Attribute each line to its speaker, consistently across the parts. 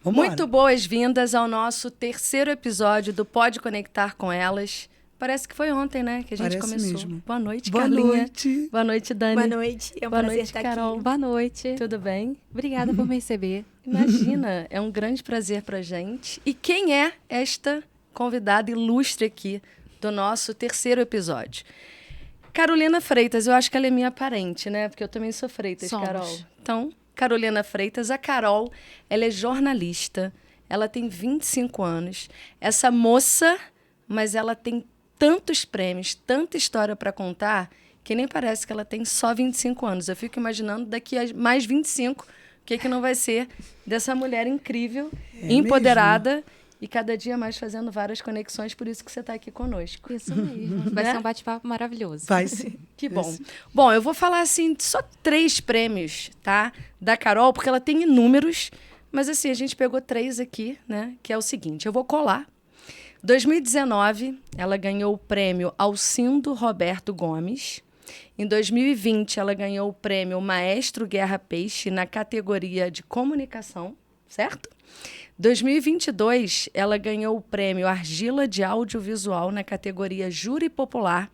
Speaker 1: Vambora.
Speaker 2: Muito boas-vindas ao nosso terceiro episódio do Pode Conectar com Elas. Parece que foi ontem, né, que a gente começou.
Speaker 1: Mesmo.
Speaker 2: Boa noite,
Speaker 1: Boa
Speaker 2: Carlinha.
Speaker 1: noite.
Speaker 2: Boa noite, Dani.
Speaker 3: Boa noite. É um
Speaker 2: Boa
Speaker 3: prazer
Speaker 2: noite,
Speaker 3: estar
Speaker 2: Carol.
Speaker 3: aqui.
Speaker 4: Boa noite.
Speaker 2: Tudo bem?
Speaker 4: Obrigada por me receber.
Speaker 2: Imagina, é um grande prazer pra gente. E quem é esta convidada ilustre aqui do nosso terceiro episódio? Carolina Freitas, eu acho que ela é minha parente, né? Porque eu também sou Freitas,
Speaker 4: Somos.
Speaker 2: Carol. Então, Carolina Freitas, a Carol, ela é jornalista, ela tem 25 anos. Essa moça, mas ela tem tantos prêmios, tanta história para contar, que nem parece que ela tem só 25 anos. Eu fico imaginando daqui a mais 25, o que não vai ser dessa mulher incrível, empoderada e cada dia mais fazendo várias conexões, por isso que você está aqui conosco.
Speaker 4: Isso mesmo. Vai ser um bate-papo maravilhoso.
Speaker 1: Vai sim.
Speaker 2: Que bom. Bom, eu vou falar assim, só 3 prêmios, tá? Da Carol, porque ela tem inúmeros, mas assim, a gente pegou 3 aqui, né? Que é o seguinte, eu vou colar. 2019, ela ganhou o prêmio Alcindo Roberto Gomes. Em 2020, ela ganhou o prêmio Maestro Guerra Peixe na categoria de comunicação, certo? 2022, ela ganhou o prêmio Argila de Audiovisual na categoria Júri Popular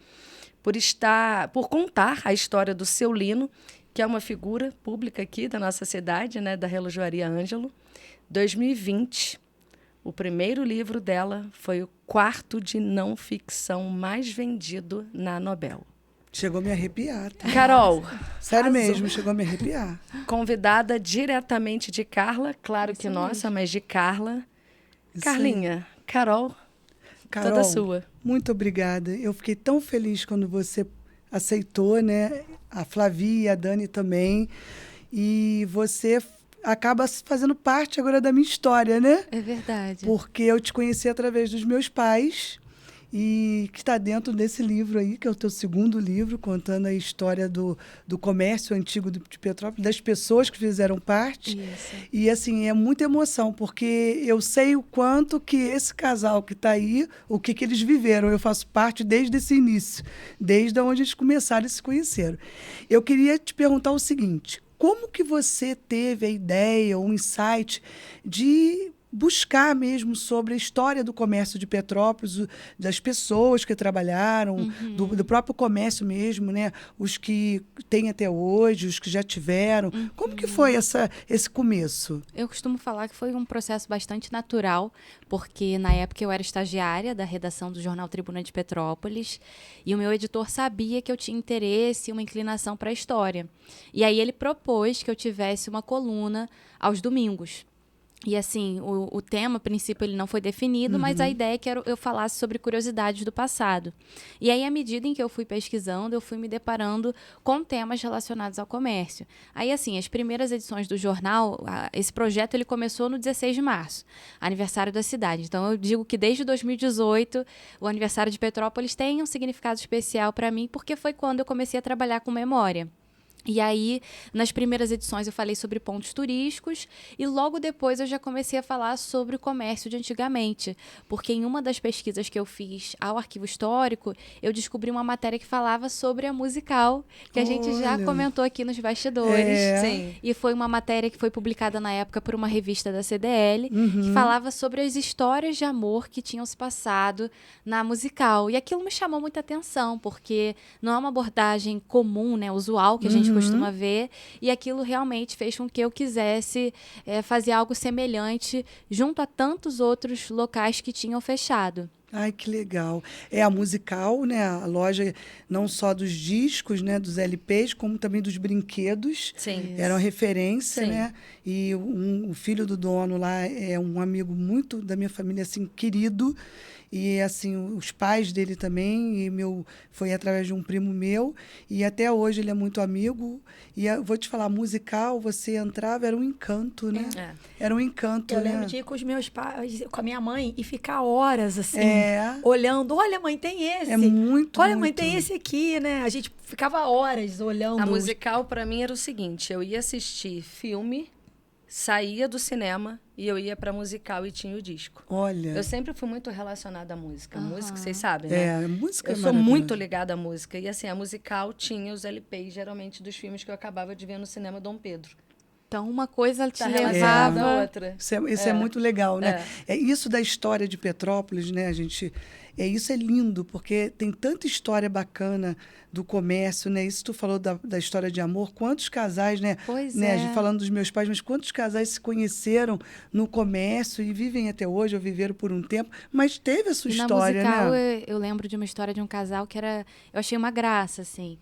Speaker 2: por contar a história do Seu Lino, que é uma figura pública aqui da nossa cidade, né, da Relojoaria Ângelo. 2020, o primeiro livro dela foi o 4º de não ficção mais vendido na Nobel.
Speaker 1: Chegou a me arrepiar. Tá?
Speaker 2: Carol,
Speaker 1: Sério mesmo, chegou a me arrepiar.
Speaker 2: convidada diretamente de Carla, claro que
Speaker 4: Isso
Speaker 2: nossa,
Speaker 4: mesmo.
Speaker 2: mas de Carla.
Speaker 1: Isso
Speaker 2: Carlinha, Carol,
Speaker 1: Carol,
Speaker 2: toda sua.
Speaker 1: muito obrigada. Eu fiquei tão feliz quando você aceitou, né? A Flavia e a Dani também. E você acaba fazendo parte agora da minha história, né?
Speaker 4: É verdade.
Speaker 1: Porque eu te conheci através dos meus pais e que está dentro desse livro aí, que é o teu segundo livro, contando a história do comércio antigo de Petrópolis, das pessoas que fizeram parte.
Speaker 4: Isso.
Speaker 1: E, assim, é muita emoção, porque eu sei o quanto que esse casal que está aí, o que eles viveram. Eu faço parte desde esse início, desde onde eles começaram e se conheceram. Eu queria te perguntar o seguinte, como que você teve a ideia, o insight de buscar mesmo sobre a história do comércio de Petrópolis, das pessoas que trabalharam, do próprio comércio mesmo, né? Os que tem até hoje, os que já tiveram. Como que foi esse começo?
Speaker 4: Eu costumo falar que foi um processo bastante natural, porque na época eu era estagiária da redação do jornal Tribuna de Petrópolis e o meu editor sabia que eu tinha interesse e uma inclinação para a história. E aí ele propôs que eu tivesse uma coluna aos domingos. E assim, o tema, a princípio, ele não foi definido, mas a ideia é que eu falasse sobre curiosidades do passado. E aí, à medida em que eu fui pesquisando, eu fui me deparando com temas relacionados ao comércio. Aí, assim, as primeiras edições do jornal, esse projeto ele começou no 16 de março, aniversário da cidade. Então, eu digo que desde 2018, o aniversário de Petrópolis tem um significado especial para mim, porque foi quando eu comecei a trabalhar com memória. E aí, nas primeiras edições, eu falei sobre pontos turísticos e logo depois eu já comecei a falar sobre o comércio de antigamente, porque em uma das pesquisas que eu fiz ao arquivo histórico, eu descobri uma matéria que falava sobre a musical, que a gente já comentou aqui nos bastidores.
Speaker 2: Sim.
Speaker 4: E foi uma matéria que foi publicada na época por uma revista da CDL, que falava sobre as histórias de amor que tinham se passado na musical. E aquilo me chamou muita atenção, porque não é uma abordagem comum, né, usual, que a gente costuma ver, e aquilo realmente fez com que eu quisesse fazer algo semelhante junto a tantos outros locais que tinham fechado.
Speaker 1: Ai, que legal. É a musical, né? A loja não só dos discos, né? Dos LPs, como também dos brinquedos.
Speaker 2: Sim.
Speaker 1: Era uma referência,
Speaker 2: Sim.
Speaker 1: né? E o filho do dono lá é um amigo muito da minha família, assim, querido. E, assim, os pais dele também, foi através de um primo meu, e até hoje ele é muito amigo. E eu vou te falar, musical, você entrava, era um encanto, né? Era um encanto,
Speaker 3: Eu
Speaker 1: né?
Speaker 3: lembro de ir com os meus pais, com a minha mãe, e ficar horas, assim, olhando. Olha, mãe, tem esse.
Speaker 1: É muito,
Speaker 3: Olha, mãe,
Speaker 1: muito.
Speaker 3: tem esse aqui, né? A gente ficava horas olhando.
Speaker 2: A musical, para mim, era o seguinte, eu ia assistir filme, saía do cinema e eu ia pra musical e tinha o disco.
Speaker 1: Olha.
Speaker 2: Eu sempre fui muito relacionada à música. Música, vocês sabem, né?
Speaker 1: A música
Speaker 2: Eu sou muito ligada à música. E assim, a musical tinha os LPs, geralmente, dos filmes que eu acabava de ver no cinema Dom Pedro.
Speaker 4: Então, uma coisa te
Speaker 2: Tá relacionada
Speaker 4: levava...
Speaker 2: à outra.
Speaker 1: Isso é muito legal, né? Isso da história de Petrópolis, né? Isso é lindo, porque tem tanta história bacana do comércio, né? Isso tu falou da história de amor. Quantos casais, né?
Speaker 4: Pois
Speaker 1: né?
Speaker 4: é.
Speaker 1: A gente falando dos meus pais, mas quantos casais se conheceram no comércio e vivem até hoje, ou viveram por um tempo, mas teve a sua história,
Speaker 4: na musical,
Speaker 1: né?
Speaker 4: eu lembro de uma história de um casal que eu achei uma graça, assim.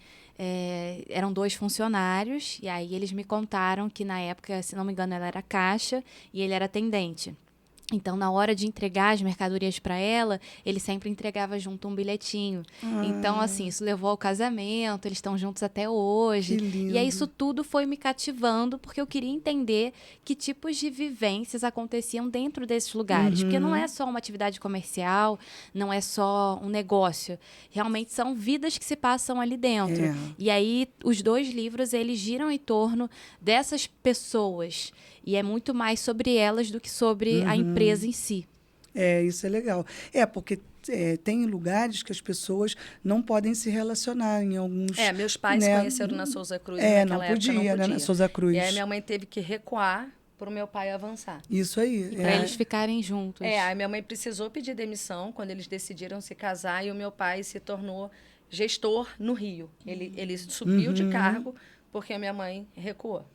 Speaker 4: Eram 2 funcionários, e aí eles me contaram que na época, se não me engano, ela era caixa e ele era atendente. Então, na hora de entregar as mercadorias para ela, ele sempre entregava junto um bilhetinho. Então, assim, isso levou ao casamento, eles estão juntos até hoje.
Speaker 1: Que lindo.
Speaker 4: E aí, isso tudo foi me cativando, porque eu queria entender que tipos de vivências aconteciam dentro desses lugares. Porque não é só uma atividade comercial, não é só um negócio. Realmente são vidas que se passam ali dentro. E aí, os 2 livros, eles giram em torno dessas pessoas. E é muito mais sobre elas do que sobre a empresa em si.
Speaker 1: Isso é legal. Porque tem lugares que as pessoas não podem se relacionar em alguns...
Speaker 2: meus pais se conheceram na Souza Cruz.
Speaker 1: Não podia, né? Na Souza Cruz.
Speaker 2: E aí minha mãe teve que recuar para o meu pai avançar.
Speaker 1: Isso aí.
Speaker 4: Para eles ficarem juntos.
Speaker 2: Aí minha mãe precisou pedir demissão quando eles decidiram se casar e o meu pai se tornou gestor no Rio. Ele subiu de cargo porque a minha mãe recuou.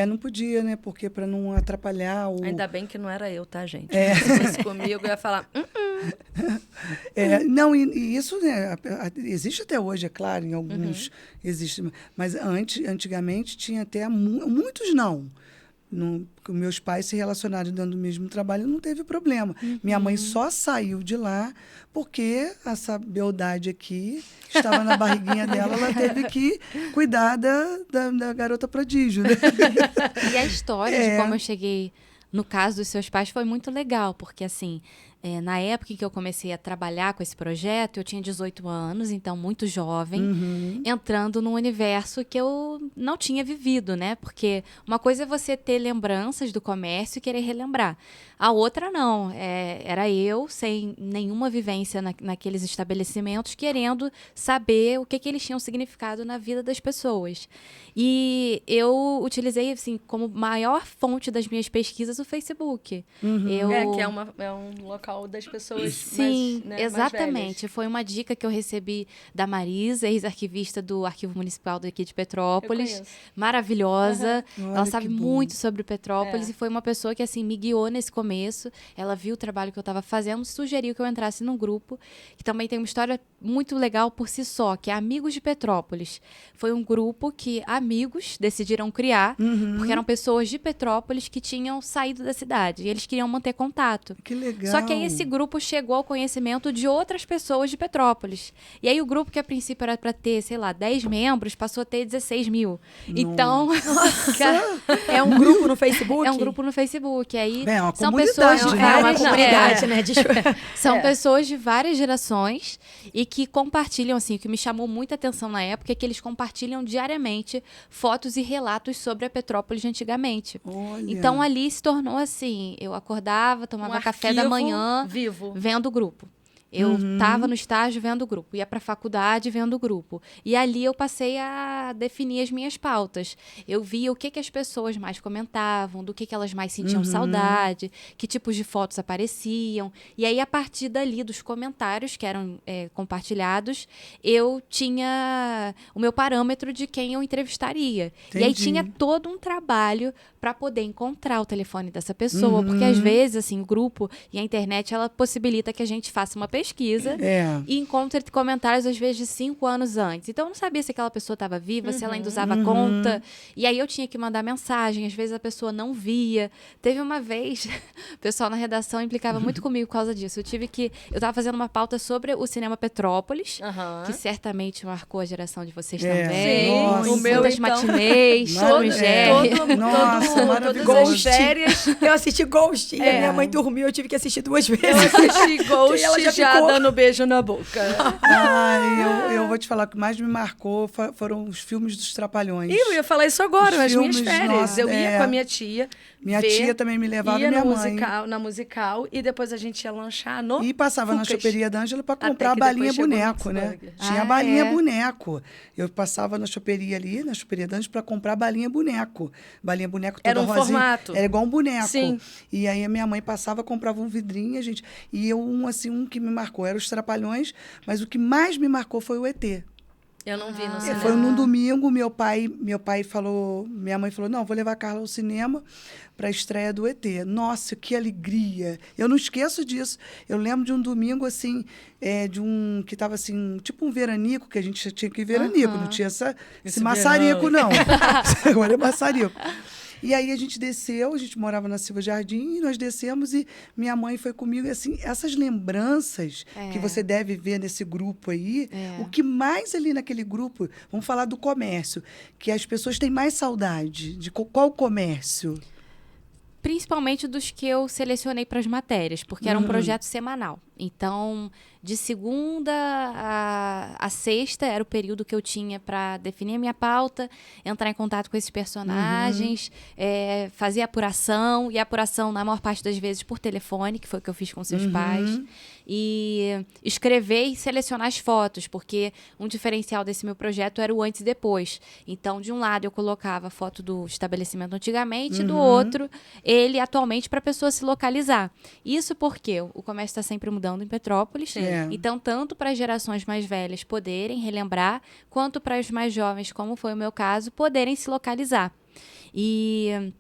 Speaker 1: Não podia, né? Porque para não atrapalhar o...
Speaker 2: Ainda bem que não era eu, tá, gente? Se fosse comigo, eu ia falar...
Speaker 1: Não, e isso, né, existe até hoje, é claro, em alguns existe. Mas antigamente tinha até... Muitos não. Meus pais se relacionaram dando o mesmo trabalho, não teve problema. Minha mãe só saiu de lá porque essa beldade aqui estava na barriguinha dela, ela teve que cuidar da garota prodígio. Né?
Speaker 4: E a história de como eu cheguei no caso dos seus pais foi muito legal, porque assim... na época em que eu comecei a trabalhar com esse projeto, eu tinha 18 anos, então muito jovem, entrando num universo que eu não tinha vivido, né? Porque uma coisa é você ter lembranças do comércio e querer relembrar. A outra não. Era eu, sem nenhuma vivência naqueles estabelecimentos, querendo saber o que eles tinham significado na vida das pessoas. E eu utilizei, assim, como maior fonte das minhas pesquisas o Facebook.
Speaker 2: Que é um local das pessoas
Speaker 4: Sim,
Speaker 2: mais, né,
Speaker 4: exatamente.
Speaker 2: mais velhas.
Speaker 4: Foi uma dica que eu recebi da Marisa, ex-arquivista do Arquivo Municipal daqui de Petrópolis. Maravilhosa. Ela sabe muito sobre Petrópolis e foi uma pessoa que assim me guiou nesse começo. Ela viu o trabalho que eu estava fazendo, sugeriu que eu entrasse num grupo que também tem uma história muito legal por si só, que é Amigos de Petrópolis. Foi um grupo que amigos decidiram criar, porque eram pessoas de Petrópolis que tinham saído da cidade e eles queriam manter contato.
Speaker 1: Que legal.
Speaker 4: Só que aí esse grupo chegou ao conhecimento de outras pessoas de Petrópolis. E aí o grupo que a princípio era para ter, 10 membros, passou a ter 16 mil. Nossa. Então,
Speaker 3: é um grupo no Facebook?
Speaker 4: É um grupo no Facebook. Aí
Speaker 1: é uma
Speaker 4: são pessoas de várias...
Speaker 3: uma comunidade, né?
Speaker 4: São pessoas de várias gerações e que compartilham, assim, o que me chamou muita atenção na época é que eles compartilham diariamente fotos e relatos sobre a Petrópolis de antigamente.
Speaker 1: Olha.
Speaker 4: Então ali se tornou assim, eu acordava, tomava café da manhã vendo o grupo. Eu estava no estágio vendo o grupo, ia para a faculdade vendo o grupo. E ali eu passei a definir as minhas pautas. Eu via o que as pessoas mais comentavam, do que elas mais sentiam saudade, que tipos de fotos apareciam. E aí, a partir dali, dos comentários que eram compartilhados, eu tinha o meu parâmetro de quem eu entrevistaria.
Speaker 1: Entendi.
Speaker 4: E aí tinha todo um trabalho para poder encontrar o telefone dessa pessoa. Porque, às vezes, assim, o grupo e a internet, ela possibilita que a gente faça uma pesquisa e encontre comentários, às vezes, de 5 anos antes. Então, eu não sabia se aquela pessoa estava viva, se ela ainda usava a conta. E aí, eu tinha que mandar mensagem. Às vezes, a pessoa não via. Teve uma vez, o pessoal na redação implicava muito comigo por causa disso. Eu estava fazendo uma pauta sobre o cinema Petrópolis, que certamente marcou a geração de vocês também.
Speaker 2: Sim, o meu,
Speaker 4: muitas matinês,
Speaker 3: todas as férias. Eu assisti Ghost. E a minha mãe dormiu, eu tive que assistir 2 vezes.
Speaker 2: Eu assisti Ghost já dando beijo na boca.
Speaker 1: Eu vou te falar, o que mais me marcou foram os filmes dos Trapalhões.
Speaker 2: Eu ia falar isso agora, nas minhas férias.
Speaker 1: Nossa,
Speaker 2: eu ia com a minha tia
Speaker 1: Minha tia também me levava,
Speaker 2: ia
Speaker 1: minha
Speaker 2: no
Speaker 1: mãe.
Speaker 2: na musical, e depois a gente ia lanchar no
Speaker 1: E passava na
Speaker 2: Fucas.
Speaker 1: choperia da Ângela para
Speaker 2: Até
Speaker 1: comprar
Speaker 2: que
Speaker 1: balinha
Speaker 2: depois chegou no
Speaker 1: boneco, né?
Speaker 2: Mixburger.
Speaker 1: Tinha balinha boneco. Eu passava na choperia ali, na choperia da Ângela, para comprar balinha boneco. Balinha boneco toda
Speaker 2: Era um
Speaker 1: rosinha.
Speaker 2: formato.
Speaker 1: Era igual um boneco.
Speaker 2: Sim.
Speaker 1: E aí a minha mãe passava, comprava um vidrinho, gente. E eu, um que me marcou era os Trapalhões, mas o que mais me marcou foi o ET.
Speaker 2: Eu não vi no cinema.
Speaker 1: Foi num domingo, minha mãe falou, não, vou levar a Carla ao cinema para a estreia do ET. Nossa, que alegria! Eu não esqueço disso. Eu lembro de um domingo, assim, que estava assim, tipo um veranico, que a gente tinha que ir veranico, não tinha esse maçarico, não. Agora é maçarico. E aí a gente desceu, a gente morava na Silva Jardim, e nós descemos e minha mãe foi comigo. E assim, essas lembranças que você deve ver nesse grupo aí, o que mais ali naquele grupo, vamos falar do comércio, que as pessoas têm mais saudade. De qual comércio?
Speaker 4: Principalmente dos que eu selecionei para as matérias, porque era um projeto semanal. Então, de segunda a sexta era o período que eu tinha para definir a minha pauta, entrar em contato com esses personagens, fazer apuração, e apuração, na maior parte das vezes, por telefone, que foi o que eu fiz com seus pais, e escrever e selecionar as fotos, porque um diferencial desse meu projeto era o antes e depois. Então, de um lado, eu colocava a foto do estabelecimento antigamente, e do outro, ele atualmente, para a pessoa se localizar. Isso porque o comércio está sempre mudando em Petrópolis. Então, tanto para as gerações mais velhas poderem relembrar, quanto para os mais jovens, como foi o meu caso, poderem se localizar. E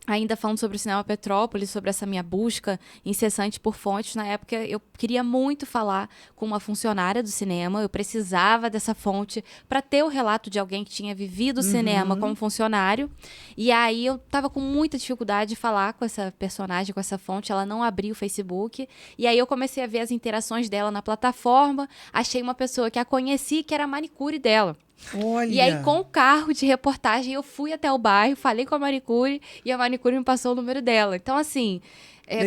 Speaker 4: ainda falando sobre o Cinema Petrópolis, sobre essa minha busca incessante por fontes, na época eu queria muito falar com uma funcionária do cinema, eu precisava dessa fonte para ter o relato de alguém que tinha vivido o cinema como funcionário, e aí eu estava com muita dificuldade de falar com essa personagem, com essa fonte, ela não abria o Facebook, e aí eu comecei a ver as interações dela na plataforma, achei uma pessoa que a conheci, que era a manicure dela.
Speaker 1: Olha.
Speaker 4: E aí, com o carro de reportagem, eu fui até o bairro, falei com a manicure e a manicure me passou o número dela. Então, assim,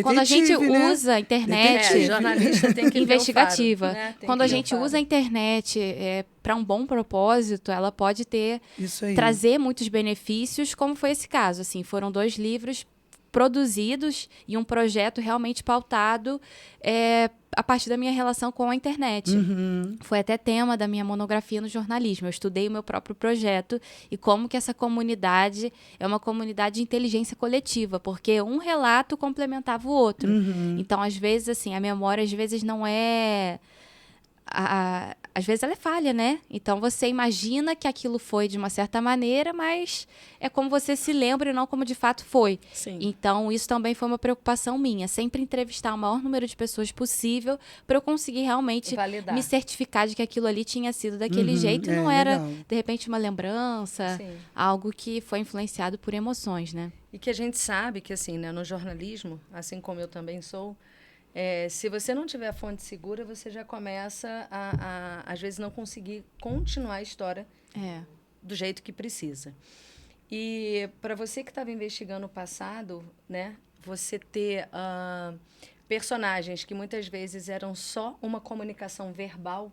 Speaker 4: quando a gente usa a internet...
Speaker 2: jornalista tem que
Speaker 4: investigativa.
Speaker 2: Ver o faro, né?
Speaker 4: Quando a gente usa a internet para um bom propósito, ela pode trazer muitos benefícios, como foi esse caso. Assim, foram 2 livros produzidos e um projeto realmente pautado a partir da minha relação com a internet. Foi até tema da minha monografia no jornalismo. Eu estudei o meu próprio projeto e como que essa comunidade é uma comunidade de inteligência coletiva, porque um relato complementava o outro. Então, às vezes, assim, a memória às vezes não é... às vezes ela é falha, né? Então você imagina que aquilo foi de uma certa maneira, mas é como você se lembra e não como de fato foi.
Speaker 2: Sim.
Speaker 4: Então isso também foi uma preocupação minha, sempre entrevistar o maior número de pessoas possível para eu conseguir realmente me certificar de que aquilo ali tinha sido daquele jeito e não era, de repente, uma lembrança, algo que foi influenciado por emoções, né?
Speaker 2: E que a gente sabe que, assim, né, no jornalismo, assim como eu também sou, se você não tiver a fonte segura, você já começa às vezes, não conseguir continuar a história do jeito que precisa. E para você que estava investigando o passado, né, você ter personagens que muitas vezes eram só uma comunicação verbal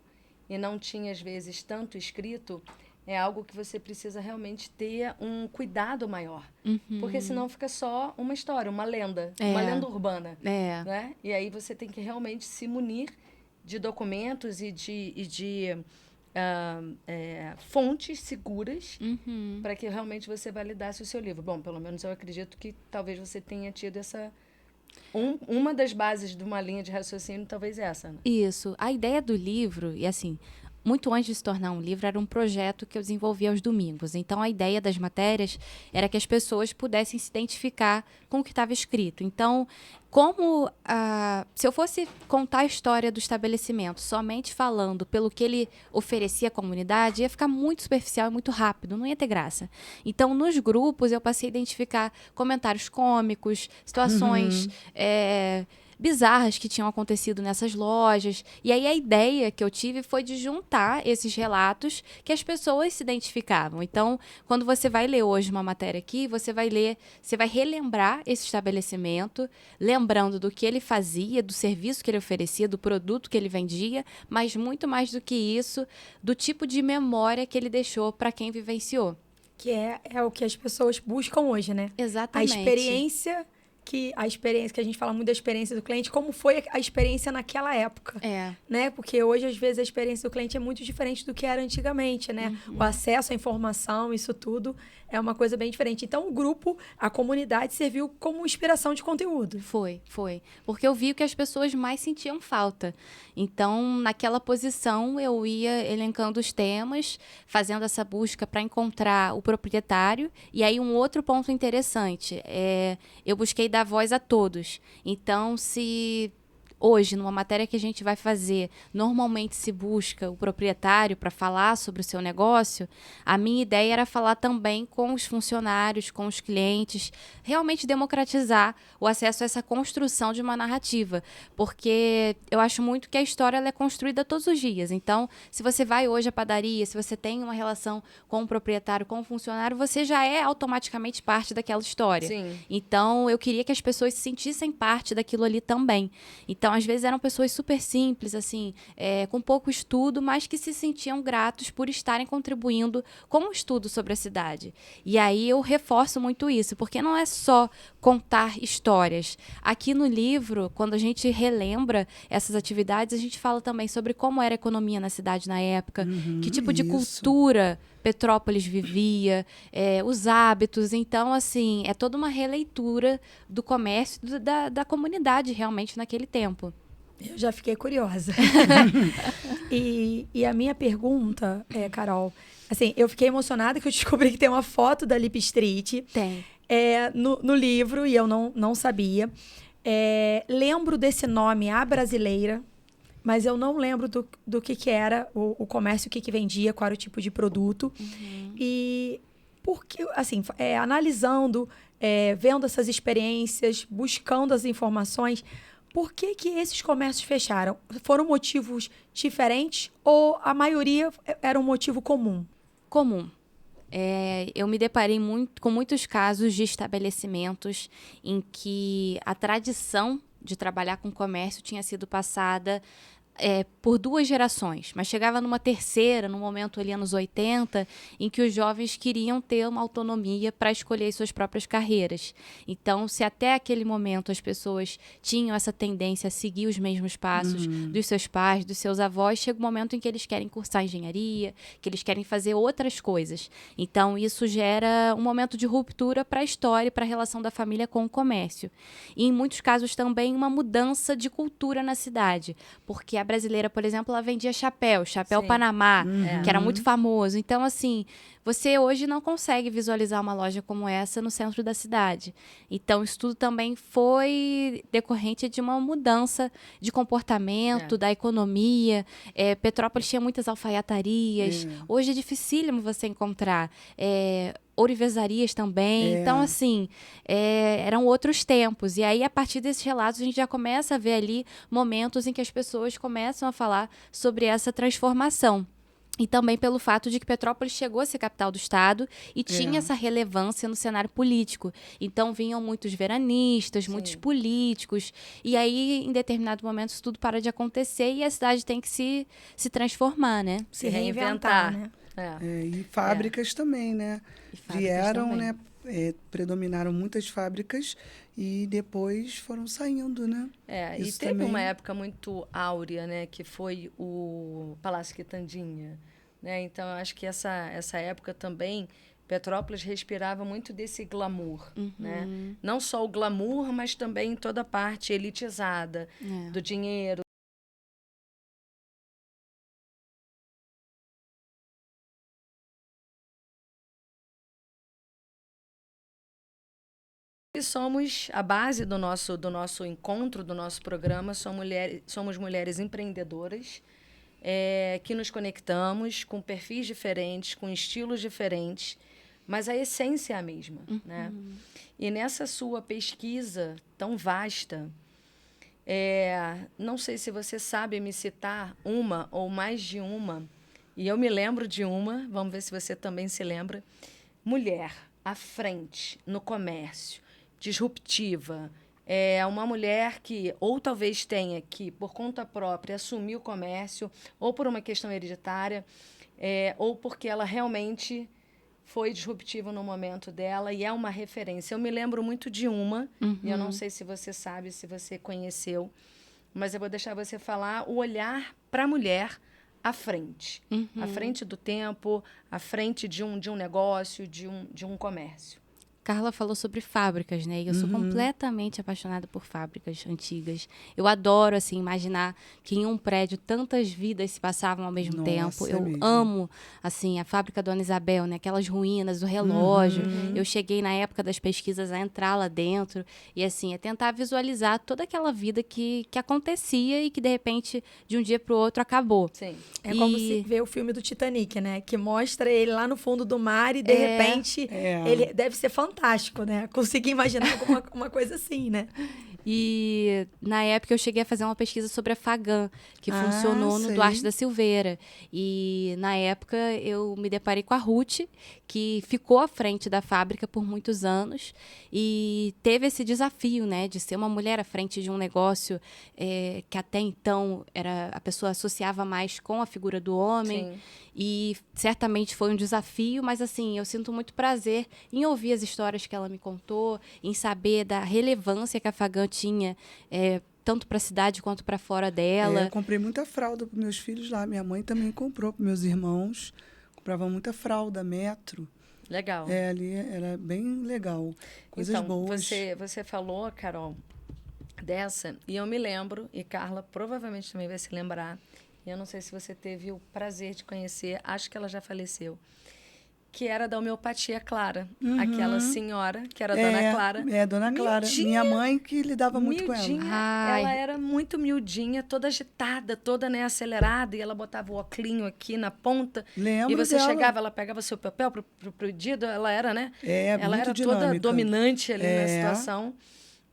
Speaker 2: e não tinha, às vezes, tanto escrito, é algo que você precisa realmente ter um cuidado maior. Porque senão fica só uma história, uma lenda urbana. Né? E aí você tem que realmente se munir de documentos e de fontes seguras para que realmente você validasse o seu livro. Bom, pelo menos eu acredito que talvez você tenha tido essa... uma das bases de uma linha de raciocínio, talvez essa. Né?
Speaker 4: Isso. A ideia do livro, e assim... muito antes de se tornar um livro, era um projeto que eu desenvolvia aos domingos. Então, a ideia das matérias era que as pessoas pudessem se identificar com o que estava escrito. Então, se eu fosse contar a história do estabelecimento somente falando pelo que ele oferecia à comunidade, ia ficar muito superficial e muito rápido, não ia ter graça. Então, nos grupos, eu passei a identificar comentários cômicos, situações... bizarras que tinham acontecido nessas lojas. E aí a ideia que eu tive foi de juntar esses relatos que as pessoas se identificavam. Então, quando você vai ler hoje uma matéria aqui, você vai relembrar esse estabelecimento, lembrando do que ele fazia, do serviço que ele oferecia, do produto que ele vendia, mas muito mais do que isso, do tipo de memória que ele deixou para quem vivenciou.
Speaker 3: Que é o que as pessoas buscam hoje, né?
Speaker 4: Exatamente.
Speaker 3: A experiência que a gente fala muito da experiência do cliente, como foi a experiência naquela época. Né? Porque hoje, às vezes, a experiência do cliente é muito diferente do que era antigamente, né? O acesso à informação, isso tudo é uma coisa bem diferente. Então, o grupo, a comunidade, serviu como inspiração de conteúdo.
Speaker 4: Foi. Porque eu vi o que as pessoas mais sentiam falta. Então, naquela posição, eu ia elencando os temas, fazendo essa busca para encontrar o proprietário. E aí, um outro ponto interessante, eu busquei dar voz a todos. Então, se hoje, numa matéria que a gente vai fazer, normalmente se busca o proprietário para falar sobre o seu negócio, a minha ideia era falar também com os funcionários, com os clientes, realmente democratizar o acesso a essa construção de uma narrativa, porque eu acho muito que a história ela é construída todos os dias. Então, se você vai hoje à padaria, se você tem uma relação com o proprietário, com o funcionário, você já é automaticamente parte daquela história.
Speaker 2: Sim.
Speaker 4: Então, eu queria que as pessoas se sentissem parte daquilo ali também. Então, às vezes eram pessoas super simples, assim, com pouco estudo, mas que se sentiam gratos por estarem contribuindo com o estudo sobre a cidade. E aí eu reforço muito isso, porque não é só contar histórias. Aqui no livro, quando a gente relembra essas atividades, a gente fala também sobre como era a economia na cidade na época, que tipo de cultura Petrópolis vivia, os hábitos. Então, assim, é toda uma releitura do comércio da comunidade, realmente, naquele tempo.
Speaker 3: Eu já fiquei curiosa. E a minha pergunta, Carol, assim, eu fiquei emocionada que eu descobri que tem uma foto da Lip Street.
Speaker 4: Tem.
Speaker 3: No livro, e eu não sabia. Lembro desse nome, A Brasileira, mas eu não lembro do que era o comércio, o que vendia, qual era o tipo de produto. E porque, assim, analisando, vendo essas experiências, buscando as informações, por que que esses comércios fecharam? Foram motivos diferentes ou a maioria era um motivo comum?
Speaker 4: Comum. Eu me deparei com muitos casos de estabelecimentos em que a tradição de trabalhar com comércio tinha sido passada por 2 gerações, mas chegava numa terceira, num momento ali anos 80, em que os jovens queriam ter uma autonomia para escolher suas próprias carreiras. Então, se até aquele momento as pessoas tinham essa tendência a seguir os mesmos passos dos seus pais, dos seus avós, chega um momento em que eles querem cursar engenharia, que eles querem fazer outras coisas. Então, isso gera um momento de ruptura para a história e para a relação da família com o comércio. E, em muitos casos, também uma mudança de cultura na cidade, porque a Brasileira, por exemplo, ela vendia chapéu
Speaker 2: Sim.
Speaker 4: Panamá, que era muito famoso. Então, assim, você hoje não consegue visualizar uma loja como essa no centro da cidade. Então, isso tudo também foi decorrente de uma mudança de comportamento, da economia. Petrópolis tinha muitas alfaiatarias. Hoje é dificílimo você encontrar. Ourivezarias também. Então, assim, eram outros tempos. E aí, a partir desses relatos, a gente já começa a ver ali momentos em que as pessoas começam a falar sobre essa transformação. E também pelo fato de que Petrópolis chegou a ser capital do estado e tinha essa relevância no cenário político. Então, vinham muitos veranistas, muitos políticos. E aí, em determinado momento, isso tudo para de acontecer e a cidade tem que se transformar, né?
Speaker 3: Se reinventar, né?
Speaker 1: E fábricas também, né? Vieram,
Speaker 4: também.
Speaker 1: né? Predominaram muitas fábricas e depois foram saindo, né?
Speaker 2: E teve uma época muito áurea, né? Que foi o Palácio Quitandinha, né? Então, eu acho que essa época também, Petrópolis respirava muito desse glamour, né? Não só o glamour, mas também toda a parte elitizada do dinheiro. E somos a base do nosso encontro, do nosso programa, somos mulheres empreendedoras que nos conectamos com perfis diferentes, com estilos diferentes, mas a essência é a mesma, né? E nessa sua pesquisa tão vasta, não sei se você sabe me citar uma ou mais de uma, e eu me lembro de uma, vamos ver se você também se lembra, mulher à frente no comércio, disruptiva, uma mulher que ou talvez tenha que, por conta própria, assumir o comércio, ou por uma questão hereditária, ou porque ela realmente foi disruptivo no momento dela e é uma referência. Eu me lembro muito de uma, e eu não sei se você sabe, se você conheceu, mas eu vou deixar você falar o olhar para a mulher à frente. À frente do tempo, à frente de um negócio, de um comércio.
Speaker 4: Carla falou sobre fábricas, né? E eu sou completamente apaixonada por fábricas antigas. Eu adoro, assim, imaginar que em um prédio tantas vidas se passavam ao mesmo tempo. Eu amo, assim, a fábrica Dona Isabel, né? Aquelas ruínas, o relógio. Eu cheguei, na época das pesquisas, a entrar lá dentro e, assim, a tentar visualizar toda aquela vida que acontecia e que, de repente, de um dia para o outro, acabou.
Speaker 2: Sim.
Speaker 3: É como se vê o filme do Titanic, né? Que mostra ele lá no fundo do mar e, de repente, ele deve ser fantástico, né? Consegui imaginar uma coisa assim, né?
Speaker 4: E na época eu cheguei a fazer uma pesquisa sobre a Fagam, que funcionou no Duarte da Silveira. E na época eu me deparei com a Ruth, que ficou à frente da fábrica por muitos anos e teve esse desafio, né, de ser uma mulher à frente de um negócio que até então a pessoa associava mais com a figura do homem. Sim. E certamente foi um desafio, mas assim, eu sinto muito prazer em ouvir as histórias que ela me contou, em saber da relevância que a Fagam tinha, tanto para a cidade quanto para fora dela.
Speaker 1: Eu comprei muita fralda para meus filhos lá. Minha mãe também comprou para meus irmãos. Comprava muita fralda, Metro.
Speaker 2: Legal.
Speaker 1: Ali era bem legal. Coisas boas.
Speaker 2: Você falou, Carol, dessa, e eu me lembro, e Carla provavelmente também vai se lembrar, e eu não sei se você teve o prazer de conhecer, acho que ela já faleceu, que era da homeopatia Clara. Aquela senhora, que era Dona Clara.
Speaker 1: Dona Clara. Minha mãe que lidava muito com ela.
Speaker 2: Ela era muito miudinha, toda agitada, toda, né, acelerada, e ela botava o óculinho aqui na ponta.
Speaker 1: Lembro
Speaker 2: e você
Speaker 1: dela.
Speaker 2: chegava, ela pegava seu papel pro pedido, ela era, né? Ela
Speaker 1: muito
Speaker 2: era
Speaker 1: dinâmica.
Speaker 2: toda dominante ali na situação.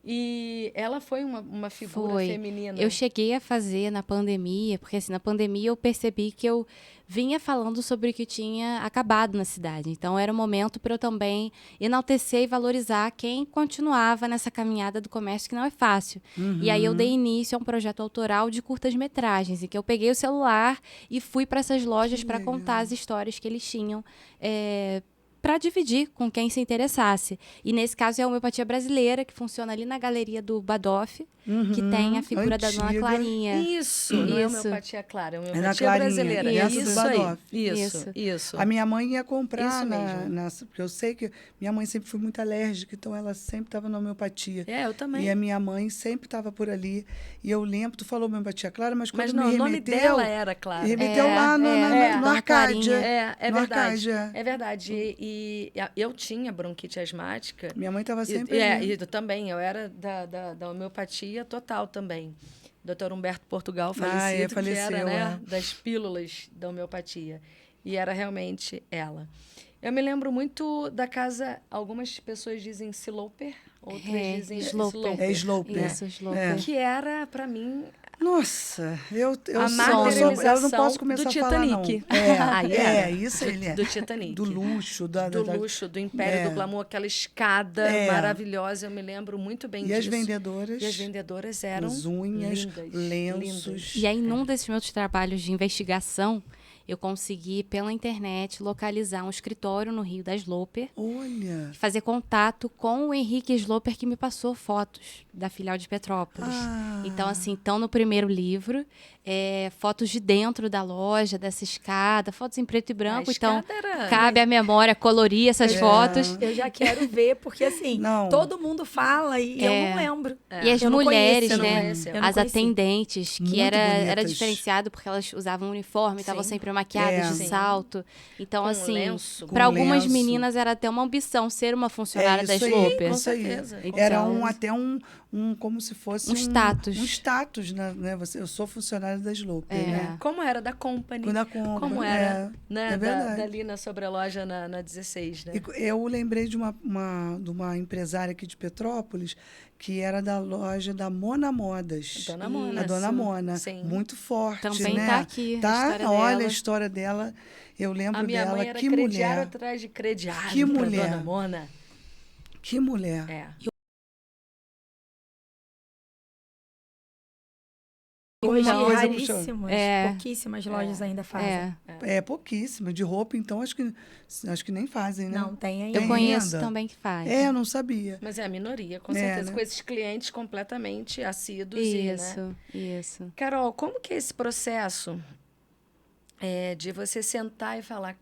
Speaker 2: E ela foi uma figura feminina.
Speaker 4: Eu cheguei a fazer na pandemia, porque assim, na pandemia eu percebi que eu vinha falando sobre o que tinha acabado na cidade. Então era um momento para eu também enaltecer e valorizar quem continuava nessa caminhada do comércio, que não é fácil. E aí eu dei início a um projeto autoral de curtas-metragens, em que eu peguei o celular e fui para essas lojas para contar as histórias que eles tinham para dividir com quem se interessasse. E nesse caso é a homeopatia brasileira, que funciona ali na galeria do Badoff, que tem a figura da Dona Clarinha.
Speaker 2: Isso, não é homeopatia Clara, é homeopatia brasileira. Isso.
Speaker 1: A minha mãe ia comprar porque eu sei que minha mãe sempre foi muito alérgica, então ela sempre estava na homeopatia.
Speaker 2: Eu também.
Speaker 1: E a minha mãe sempre estava por ali. E eu lembro, tu falou homeopatia Clara, mas quando
Speaker 2: não,
Speaker 1: me remeteu...
Speaker 2: o nome dela era Clara.
Speaker 1: Remeteu lá no Arcádia.
Speaker 2: É verdade. É verdade. E eu tinha bronquite asmática.
Speaker 1: Minha mãe estava sempre ali.
Speaker 2: E eu também. Eu era da homeopatia total também. Dr. Humberto Portugal, falecido,
Speaker 1: faleceu,
Speaker 2: que era das pílulas da homeopatia. E era realmente ela. Eu me lembro muito da casa, algumas pessoas dizem Sloper, outras dizem Sloper.
Speaker 1: É Sloper.
Speaker 4: Isso, Sloper.
Speaker 2: Que era, para mim...
Speaker 1: Nossa, eu
Speaker 2: materialização
Speaker 1: não posso começar
Speaker 2: do
Speaker 1: a falar, não.
Speaker 2: Titanic.
Speaker 1: Isso ele é.
Speaker 2: Do Titanic.
Speaker 1: Do luxo.
Speaker 2: Do império, do glamour, aquela escada maravilhosa. Eu me lembro muito bem disso.
Speaker 1: E as vendedoras?
Speaker 2: E as vendedoras eram
Speaker 1: as unhas,
Speaker 2: lindas,
Speaker 1: lenços.
Speaker 2: lindas.
Speaker 4: E aí, num desses meus trabalhos de investigação, eu consegui, pela internet, localizar um escritório no Rio da Sloper.
Speaker 1: Olha!
Speaker 4: Fazer contato com o Henrique Sloper, que me passou fotos da filial de Petrópolis. Então, assim, estão no primeiro livro, fotos de dentro da loja, dessa escada, fotos em preto e branco. Então, cabe à memória colorir essas fotos.
Speaker 3: Eu já quero ver, porque, assim, todo mundo fala e eu não lembro.
Speaker 4: E as mulheres,
Speaker 3: né?
Speaker 4: As atendentes, que era diferenciado porque elas usavam uniforme, estavam sempre maquiadas de salto. Então, assim, para algumas meninas era até uma ambição ser uma funcionária da Sloper.
Speaker 2: Com certeza.
Speaker 1: Era até como se fosse
Speaker 4: um status.
Speaker 1: Um status, né? Eu sou funcionária da Sloper, né?
Speaker 2: Como era da Company. Como era, né? Dali na sobreloja na 16, né?
Speaker 1: Eu lembrei de uma empresária aqui de Petrópolis, que era da loja da Mona Modas. A Dona Mona.
Speaker 2: Sim.
Speaker 1: Muito forte,
Speaker 4: também
Speaker 1: né?
Speaker 4: Tá aqui
Speaker 1: Olha a história dela. Eu lembro dela.
Speaker 2: A minha mãe era crediário atrás de crediário.
Speaker 1: Que mulher.
Speaker 2: Dona Mona.
Speaker 1: Que mulher.
Speaker 3: Hoje,
Speaker 1: uma coisa
Speaker 3: raríssimas,
Speaker 4: É.
Speaker 3: pouquíssimas lojas ainda fazem.
Speaker 1: É pouquíssima. De roupa, então, acho que nem fazem, né?
Speaker 3: Não, tem ainda.
Speaker 4: Eu conheço
Speaker 1: ainda?
Speaker 4: também que faz.
Speaker 1: Eu não sabia.
Speaker 2: Mas é a minoria, com
Speaker 1: É,
Speaker 2: certeza.
Speaker 1: né?
Speaker 2: Com esses clientes completamente assíduos.
Speaker 4: Isso,
Speaker 2: E, né?
Speaker 4: isso.
Speaker 2: Carol, como que é esse processo de você sentar e falar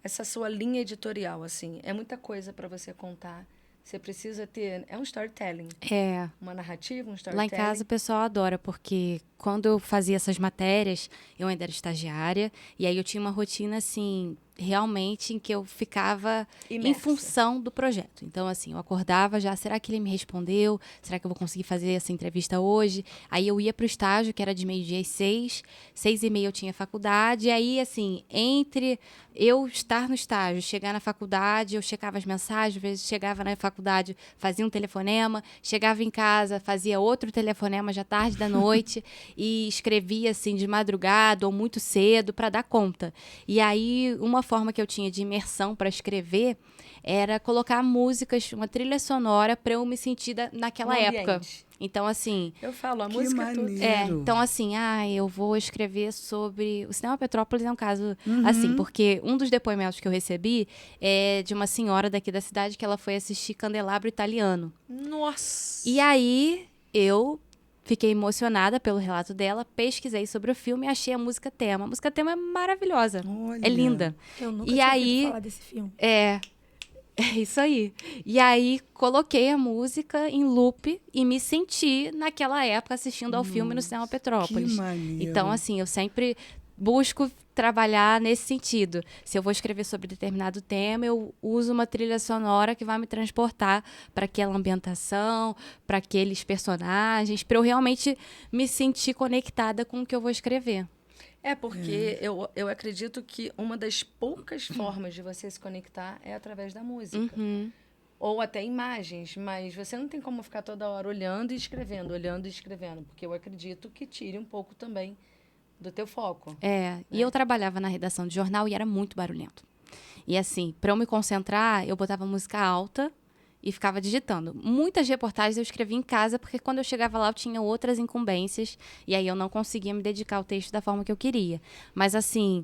Speaker 2: essa sua linha editorial, assim? É muita coisa para você contar. Você precisa ter... É um storytelling.
Speaker 4: É.
Speaker 2: Uma narrativa, um
Speaker 4: Lá
Speaker 2: storytelling.
Speaker 4: em casa o pessoal adora, porque quando eu fazia essas matérias, eu ainda era estagiária, e aí eu tinha uma rotina, assim, realmente em que eu ficava em
Speaker 2: Imersa.
Speaker 4: função do projeto. Então, assim, eu acordava já, será que ele me respondeu? Será que eu vou conseguir fazer essa entrevista hoje? Aí eu ia para o estágio, que era de 12h às 6h, 6h30 eu tinha faculdade, e aí, assim, entre eu estar no estágio, chegar na faculdade, eu checava as mensagens, às vezes chegava na faculdade, fazia um telefonema, chegava em casa, fazia outro telefonema já tarde da noite e escrevia assim de madrugada ou muito cedo para dar conta. E aí uma forma que eu tinha de imersão para escrever era colocar músicas, uma trilha sonora para eu me sentir naquela
Speaker 2: No
Speaker 4: época.
Speaker 2: ambiente.
Speaker 4: Então, assim,
Speaker 2: Eu falo, a
Speaker 1: Que
Speaker 2: música é tudo.
Speaker 1: maneiro.
Speaker 4: então assim, eu vou escrever sobre... O Cinema Petrópolis é um caso assim, porque um dos depoimentos que eu recebi é de uma senhora daqui da cidade que ela foi assistir Candelabro Italiano.
Speaker 2: Nossa!
Speaker 4: E aí, eu fiquei emocionada pelo relato dela, pesquisei sobre o filme e achei a música tema. A música tema é maravilhosa,
Speaker 1: Olha.
Speaker 4: é linda.
Speaker 3: Eu nunca
Speaker 4: E
Speaker 3: tinha
Speaker 4: aí-
Speaker 3: ouvido falar desse filme.
Speaker 4: É isso aí. E aí, coloquei a música em loop e me senti naquela época assistindo ao filme no Cinema Petrópolis.
Speaker 1: Que maneiro.
Speaker 4: Então, assim, eu sempre busco trabalhar nesse sentido. Se eu vou escrever sobre determinado tema, eu uso uma trilha sonora que vai me transportar para aquela ambientação, para aqueles personagens, para eu realmente me sentir conectada com o que eu vou escrever.
Speaker 2: É porque eu acredito que uma das poucas formas de você se conectar é através da música. Ou até imagens, mas você não tem como ficar toda hora olhando e escrevendo, porque eu acredito que tire um pouco também do teu foco.
Speaker 4: E eu trabalhava na redação de jornal e era muito barulhento. E assim, para eu me concentrar, eu botava música alta e ficava digitando. Muitas reportagens eu escrevia em casa, porque quando eu chegava lá eu tinha outras incumbências e aí eu não conseguia me dedicar ao texto da forma que eu queria. Mas assim,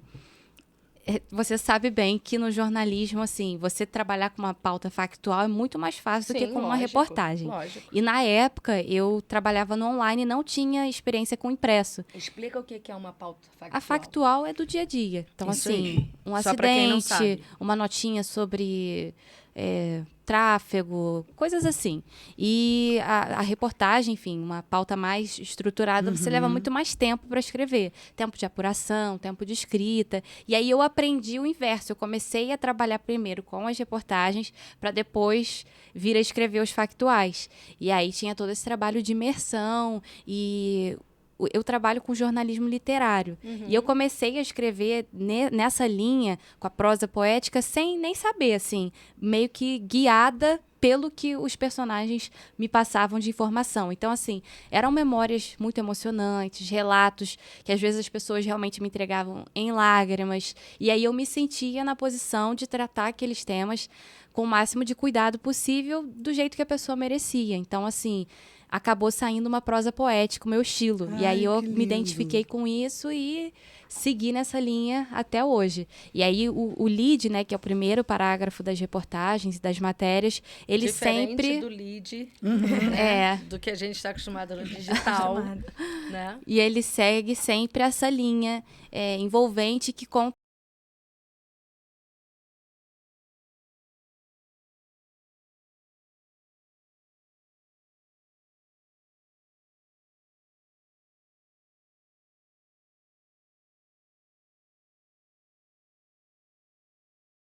Speaker 4: você sabe bem que no jornalismo, assim, você trabalhar com uma pauta factual é muito mais fácil do que com uma
Speaker 2: lógico,
Speaker 4: reportagem.
Speaker 2: lógico.
Speaker 4: E na época eu trabalhava no online e não tinha experiência com impresso.
Speaker 2: Explica o que é uma pauta factual.
Speaker 4: A factual é do dia a dia. Então,
Speaker 2: Isso
Speaker 4: assim,
Speaker 2: aí.
Speaker 4: um
Speaker 2: Só pra quem não
Speaker 4: acidente,
Speaker 2: sabe.
Speaker 4: uma notinha sobre tráfego, coisas assim. E a reportagem, enfim, uma pauta mais estruturada, você leva muito mais tempo para escrever. Tempo de apuração, tempo de escrita. E aí eu aprendi o inverso. Eu comecei a trabalhar primeiro com as reportagens para depois vir a escrever os factuais. E aí tinha todo esse trabalho de imersão e... Eu trabalho com jornalismo literário. E eu comecei a escrever nessa linha, com a prosa poética, sem nem saber, assim, meio que guiada pelo que os personagens me passavam de informação. Então, assim, eram memórias muito emocionantes, relatos que às vezes as pessoas realmente me entregavam em lágrimas. E aí eu me sentia na posição de tratar aqueles temas com o máximo de cuidado possível, do jeito que a pessoa merecia. Então, assim, acabou saindo uma prosa poética, o meu estilo. E aí
Speaker 1: Ai,
Speaker 4: eu
Speaker 1: que
Speaker 4: me
Speaker 1: lindo.
Speaker 4: identifiquei com isso e segui nessa linha até hoje. E aí o lead, né, que é o primeiro parágrafo das reportagens e das matérias, ele
Speaker 2: Diferente
Speaker 4: sempre...
Speaker 2: do lead,
Speaker 4: É.
Speaker 2: do que a gente está acostumado no digital,
Speaker 3: Chamado.
Speaker 2: né?
Speaker 4: E ele segue sempre essa linha envolvente que conta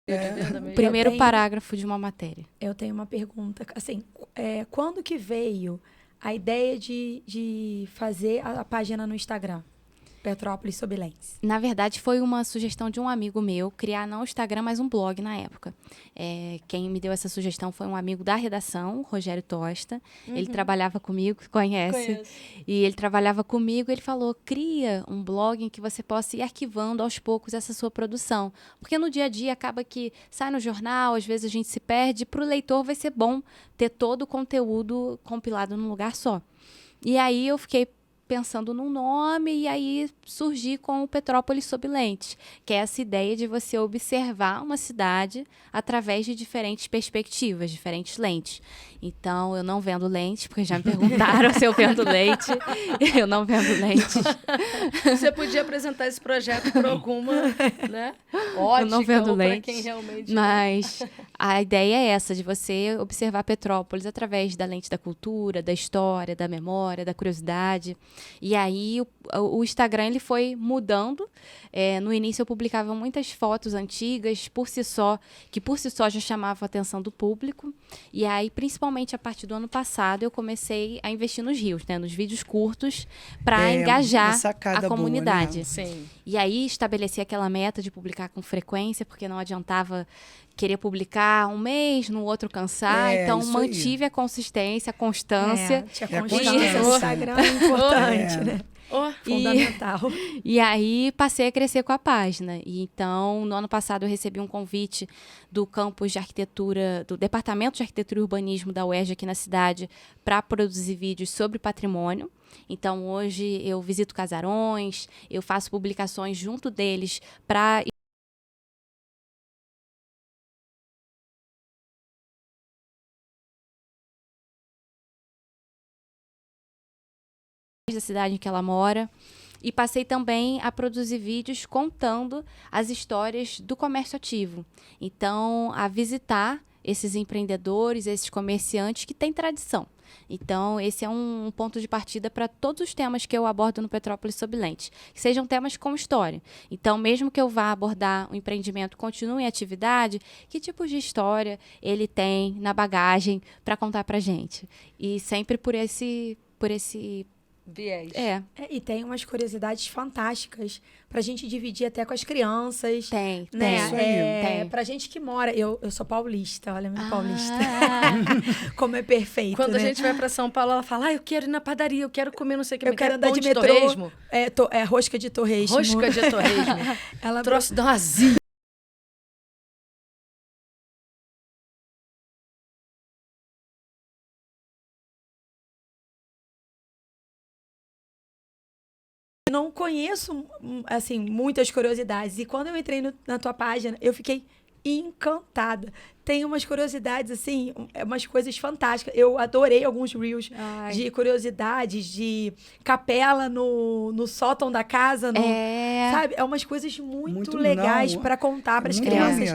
Speaker 4: o primeiro
Speaker 3: tenho-
Speaker 4: parágrafo de uma matéria.
Speaker 3: Eu tenho uma pergunta. Assim, quando que veio a ideia de fazer a página no Instagram? Petrópolis sob Lens.
Speaker 4: Na verdade, foi uma sugestão de um amigo meu criar não o Instagram, mas um blog na época. Quem me deu essa sugestão foi um amigo da redação, Rogério Tosta. Ele trabalhava comigo, conhece?
Speaker 2: Conheço.
Speaker 4: E ele trabalhava comigo, ele falou, cria um blog em que você possa ir arquivando aos poucos essa sua produção. Porque no dia a dia acaba que sai no jornal, às vezes a gente se perde, para o leitor vai ser bom ter todo o conteúdo compilado num lugar só. E aí eu fiquei pensando num nome e aí surgi com o Petrópolis sob lentes, que é essa ideia de você observar uma cidade através de diferentes perspectivas, diferentes lentes. Então, eu não vendo lentes, porque já me perguntaram se eu vendo lente. Eu não vendo lentes.
Speaker 2: Você podia apresentar esse projeto por alguma, né? Ótica,
Speaker 4: Eu não vendo
Speaker 2: ou pra
Speaker 4: lentes.
Speaker 2: quem realmente...
Speaker 4: Mas a ideia é essa, de você observar Petrópolis através da lente da cultura, da história, da memória, da curiosidade. E aí o Instagram ele foi mudando. No início eu publicava muitas fotos antigas, que por si só já chamavam a atenção do público. E aí, principalmente a partir do ano passado, eu comecei a investir nos reels, né, nos vídeos curtos, para engajar a comunidade.
Speaker 1: Boa, né?
Speaker 2: Sim.
Speaker 4: E aí estabeleci aquela meta de publicar com frequência, porque não adiantava querer publicar um mês, no outro cansar. Então,
Speaker 1: isso
Speaker 4: mantive a consistência, a constância.
Speaker 3: Tinha
Speaker 1: a
Speaker 3: constância no Instagram é importante, né? Fundamental.
Speaker 4: E aí passei a crescer com a página. E então, no ano passado, eu recebi um convite do campus de arquitetura, do Departamento de Arquitetura e Urbanismo da UERJ aqui na cidade, para produzir vídeos sobre patrimônio. Então, hoje eu visito casarões, eu faço publicações junto deles para da cidade em que ela mora. E passei também a produzir vídeos contando as histórias do comércio ativo. Então, a visitar esses empreendedores, esses comerciantes que têm tradição. Então, esse é um ponto de partida para todos os temas que eu abordo no Petrópolis sob lentes, que sejam temas com história. Então, mesmo que eu vá abordar um empreendimento, continue em atividade, que tipos de história ele tem na bagagem para contar para a gente? E sempre por esse
Speaker 2: viés.
Speaker 3: E tem umas curiosidades fantásticas pra gente dividir até com as crianças.
Speaker 4: Tem,
Speaker 3: né?
Speaker 1: Isso aí.
Speaker 4: Tem.
Speaker 3: Pra gente que mora... Eu sou paulista, olha, minha paulista. Como é perfeito,
Speaker 2: Quando
Speaker 3: né?
Speaker 2: a gente vai pra São Paulo, ela fala, eu quero ir na padaria, eu quero comer não sei o que.
Speaker 3: Eu quero andar
Speaker 2: pão
Speaker 3: de metrô.
Speaker 2: torresmo.
Speaker 3: Rosca de torresmo.
Speaker 2: Rosca de torresmo.
Speaker 3: Ela
Speaker 2: Troço da azia.
Speaker 3: não conheço, assim, muitas curiosidades. E quando eu entrei na tua página, eu fiquei encantada. Tem umas curiosidades, assim, umas coisas fantásticas. Eu adorei alguns reels de curiosidades, de capela no sótão da casa. Sabe? É umas coisas muito legais para contar para as crianças.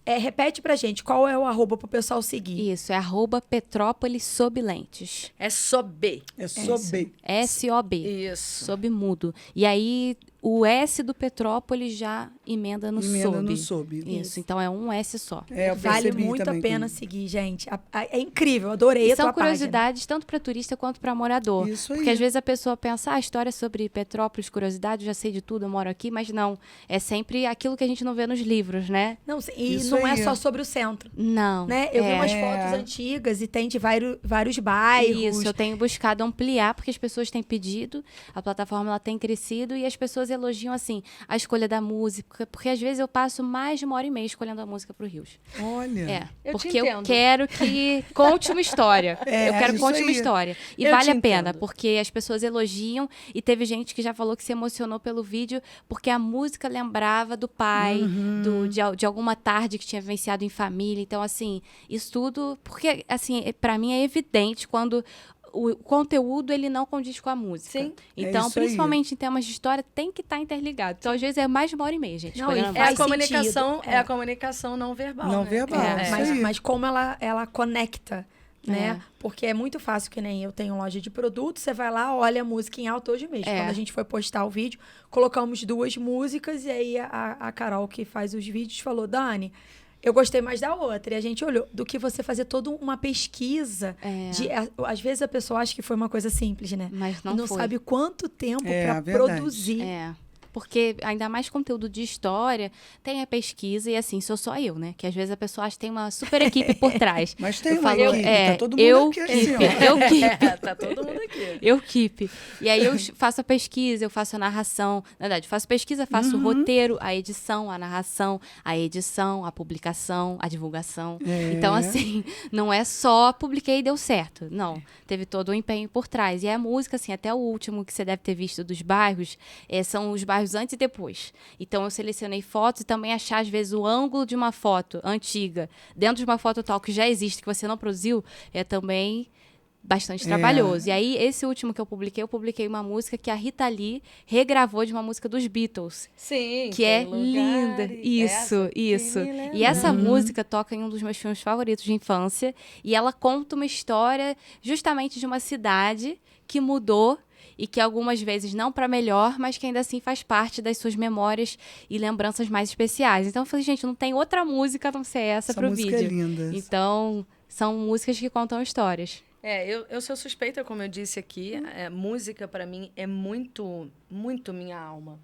Speaker 3: Repete pra gente, qual é o @ pro pessoal seguir?
Speaker 4: Isso, é @Petrópolis sob lentes.
Speaker 2: É sob.
Speaker 1: É sob.
Speaker 4: SOB.
Speaker 2: Isso.
Speaker 4: Sob mudo. E aí, o S do Petrópolis já emenda no sob.
Speaker 1: no sob.
Speaker 4: Isso, então é um S só.
Speaker 3: Vale muito a pena seguir, gente. É incrível, adorei a tua
Speaker 4: são curiosidades
Speaker 3: página.
Speaker 4: tanto para turista quanto para morador.
Speaker 1: Isso aí.
Speaker 4: Porque às vezes a pessoa pensa, a história sobre Petrópolis, curiosidade, eu já sei de tudo, eu moro aqui, mas não. É sempre aquilo que a gente não vê nos livros, né?
Speaker 3: Não, e
Speaker 1: Isso
Speaker 3: não é
Speaker 1: aí.
Speaker 3: só sobre o centro.
Speaker 4: Não.
Speaker 3: Né? Eu vi umas fotos antigas e tem de vários bairros.
Speaker 4: Isso, eu tenho buscado ampliar, porque as pessoas têm pedido, a plataforma ela tem crescido e as pessoas elogiam, assim, a escolha da música, porque às vezes eu passo mais de 1h30 escolhendo a música pro Rios.
Speaker 1: Olha.
Speaker 4: Porque eu quero que conte uma história. Eu quero que conte uma história. E vale a pena, porque as pessoas elogiam e teve gente que já falou que se emocionou pelo vídeo porque a música lembrava do pai, de alguma tarde que tinha vivenciado em família. Então, assim, isso tudo... Porque, assim, pra mim é evidente quando o conteúdo ele não condiz com a música.
Speaker 2: Sim.
Speaker 4: Então, principalmente em temas de história, tem que estar interligado. Então, às vezes, é mais de 1h30, gente.
Speaker 3: Não,
Speaker 2: a comunicação não verbal.
Speaker 1: Não
Speaker 2: né?
Speaker 1: verbal.
Speaker 3: Mas como ela conecta, né? Porque é muito fácil, que nem eu tenho loja de produtos, você vai lá, olha a música em alta hoje mesmo. Quando a gente foi postar o vídeo, colocamos 2 músicas e aí a Carol, que faz os vídeos, falou, Dani, eu gostei mais da outra. E a gente olhou do que você fazer toda uma pesquisa. Às vezes a pessoa acha que foi uma coisa simples, né?
Speaker 4: Mas não
Speaker 3: foi.
Speaker 4: foi.
Speaker 3: Sabe quanto tempo para produzir.
Speaker 4: porque ainda mais conteúdo de história, tem a pesquisa e assim, sou só eu, né? Que às vezes a pessoa acha que tem uma super equipe por trás.
Speaker 1: Mas tem
Speaker 4: Eu
Speaker 1: uma
Speaker 4: falo,
Speaker 1: equipe, tá todo mundo
Speaker 4: eu
Speaker 1: aqui assim, ó.
Speaker 4: Eu keep.
Speaker 2: Tá todo mundo aqui.
Speaker 4: Eu keep. E aí eu faço a pesquisa, eu faço a narração. Na verdade, eu faço pesquisa, faço o roteiro, a edição, a narração, a edição, a publicação, a divulgação. Então, assim, não é só publiquei e deu certo. Não. Teve todo o empenho por trás. E a música, assim, até o último que você deve ter visto dos bairros, são os bairros antes e depois. Então, eu selecionei fotos e também achar, às vezes, o ângulo de uma foto antiga dentro de uma foto atual que já existe, que você não produziu, é também bastante trabalhoso. E aí, esse último que eu publiquei uma música que a Rita Lee regravou de uma música dos Beatles.
Speaker 2: Sim.
Speaker 4: Que é linda. Isso. E essa música toca em um dos meus filmes favoritos de infância. E ela conta uma história justamente de uma cidade que mudou e que algumas vezes não para melhor, mas que ainda assim faz parte das suas memórias e lembranças mais especiais. Então eu falei, gente, não tem outra música a não ser essa pro vídeo.
Speaker 1: Essa música é linda.
Speaker 4: Então, são músicas que contam histórias.
Speaker 2: Eu sou suspeita, como eu disse aqui. Música, para mim, é muito, muito minha alma.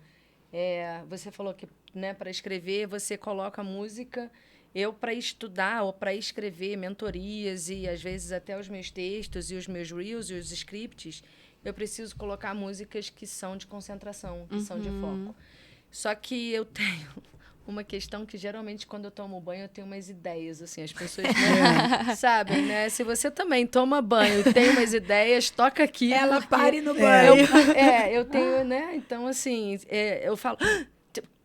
Speaker 2: Você falou que, né, para escrever, você coloca música. Eu, para estudar ou para escrever mentorias e, às vezes, até os meus textos e os meus reels e os scripts, eu preciso colocar músicas que são de concentração, que são de foco. Só que eu tenho uma questão que, geralmente, quando eu tomo banho, eu tenho umas ideias, assim, as pessoas sabem, né? Se você também toma banho e tem umas ideias, toca aqui.
Speaker 3: Ela pare no banho.
Speaker 2: Eu tenho, né? Então, assim, eu falo,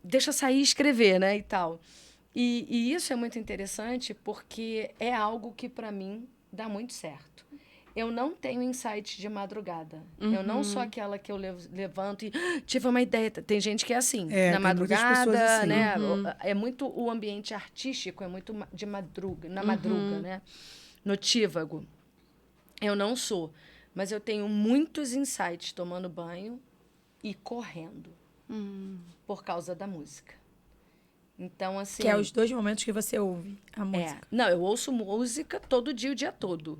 Speaker 2: deixa eu sair e escrever, né? E tal. E isso é muito interessante porque é algo que, para mim, dá muito certo. Eu não tenho insight de madrugada. Eu não sou aquela que eu levanto e tive uma ideia. Tem gente que é assim, na madrugada, assim. Né? É muito o ambiente artístico, é muito de madruga, na madruga, né? Notívago. Eu não sou, mas eu tenho muitos insights tomando banho e correndo por causa da música. Então, assim...
Speaker 3: Que é os 2 momentos que você ouve a música.
Speaker 2: Não, eu ouço música todo dia, o dia todo.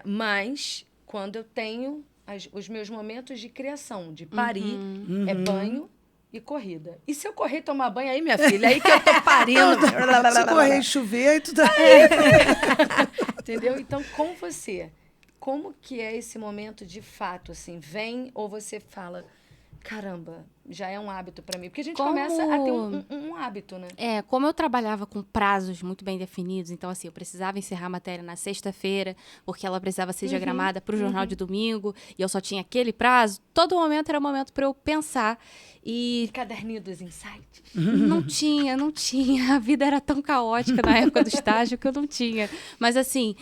Speaker 2: Mas, quando eu tenho os meus momentos de criação, de parir, é banho e corrida. E se eu correr e tomar banho, aí, minha filha, aí que eu tô parindo.
Speaker 1: Se correr e chover, aí tu tá...
Speaker 2: Entendeu? Então, com você, como que é esse momento de fato, assim? Vem ou você fala... Caramba, já é um hábito para mim. Porque a gente começa a ter um hábito, né?
Speaker 4: Como eu trabalhava com prazos muito bem definidos, então, assim, eu precisava encerrar a matéria na sexta-feira, porque ela precisava ser diagramada para o jornal de domingo, e eu só tinha aquele prazo. Todo momento era um momento para eu pensar. E
Speaker 2: caderninho dos insights?
Speaker 4: Não tinha. A vida era tão caótica na época do estágio que eu não tinha. Mas, assim,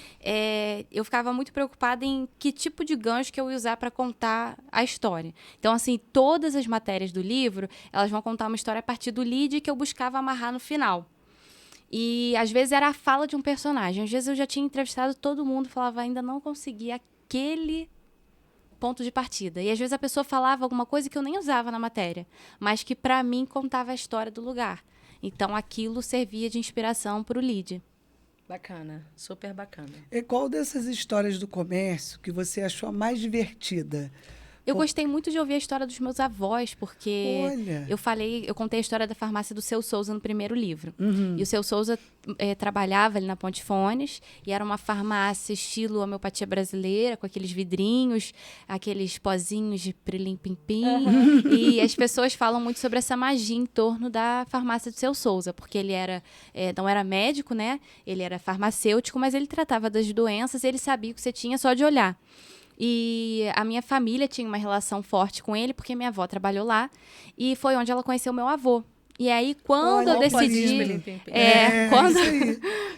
Speaker 4: eu ficava muito preocupada em que tipo de gancho que eu ia usar para contar a história. Então, assim, todas as matérias do livro, elas vão contar uma história a partir do lead que eu buscava amarrar no final. E, às vezes, era a fala de um personagem. Às vezes, eu já tinha entrevistado todo mundo, falava, ainda não consegui aquele ponto de partida. E, às vezes, a pessoa falava alguma coisa que eu nem usava na matéria, mas que, para mim, contava a história do lugar. Então, aquilo servia de inspiração para o lead.
Speaker 2: Bacana, super bacana.
Speaker 1: E qual dessas histórias do comércio que você achou a mais divertida?
Speaker 4: Eu gostei muito de ouvir a história dos meus avós, porque eu contei a história da farmácia do Seu Souza no primeiro livro. E o Seu Souza trabalhava ali na Ponte Fones, e era uma farmácia estilo homeopatia brasileira, com aqueles vidrinhos, aqueles pozinhos de prilim-pim-pim. E as pessoas falam muito sobre essa magia em torno da farmácia do Seu Souza, porque ele não era médico, né? Ele era farmacêutico, mas ele tratava das doenças e ele sabia o que você tinha só de olhar. E a minha família tinha uma relação forte com ele, porque minha avó trabalhou lá. E foi onde ela conheceu meu avô. E aí, quando eu decidi...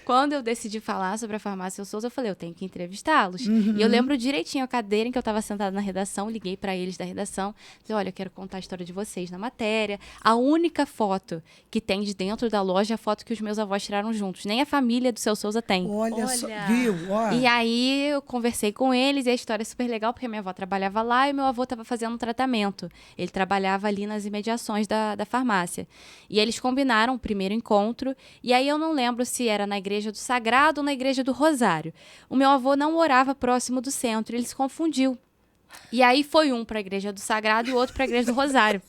Speaker 4: Quando eu decidi falar sobre a farmácia Seu Souza, eu falei, eu tenho que entrevistá-los. E eu lembro direitinho a cadeira em que eu estava sentada na redação, liguei para eles da redação, falei, olha, eu quero contar a história de vocês na matéria. A única foto que tem de dentro da loja é a foto que os meus avós tiraram juntos. Nem a família do Seu Souza tem.
Speaker 1: Olha. Só, viu?
Speaker 4: E aí, eu conversei com eles, e a história é super legal, porque minha avó trabalhava lá e meu avô estava fazendo um tratamento. Ele trabalhava ali nas imediações da farmácia. E eles combinaram o primeiro encontro, e aí eu não lembro se era na Igreja do Sagrado ou na Igreja do Rosário. O meu avô não morava próximo do centro, ele se confundiu. E aí foi um para a Igreja do Sagrado e o outro para a Igreja do Rosário.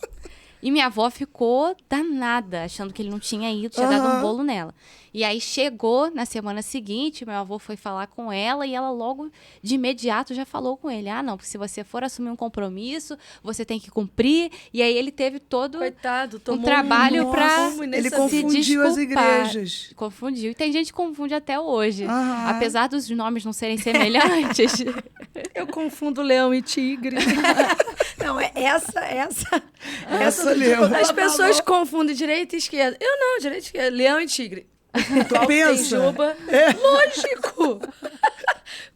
Speaker 4: E minha avó ficou danada, achando que ele não tinha ido, tinha dado um bolo nela. E aí chegou na semana seguinte, meu avô foi falar com ela e ela logo de imediato já falou com ele. Ah, não, porque se você for assumir um compromisso, você tem que cumprir. E aí ele teve todo
Speaker 2: Coitado,
Speaker 4: um
Speaker 2: tomou
Speaker 4: trabalho para
Speaker 1: Ele
Speaker 4: se
Speaker 1: confundiu as
Speaker 4: desculpar.
Speaker 1: igrejas.
Speaker 4: Confundiu. E tem gente que confunde até hoje.
Speaker 1: Aham.
Speaker 4: Apesar dos nomes não serem semelhantes.
Speaker 2: Eu confundo leão e tigre.
Speaker 3: Não, essa
Speaker 1: Essa leu.
Speaker 2: As pessoas confundem direita e esquerda. Eu não, direita e esquerda. Leão e tigre. Qual que tem
Speaker 1: pensa?
Speaker 2: juba? Lógico!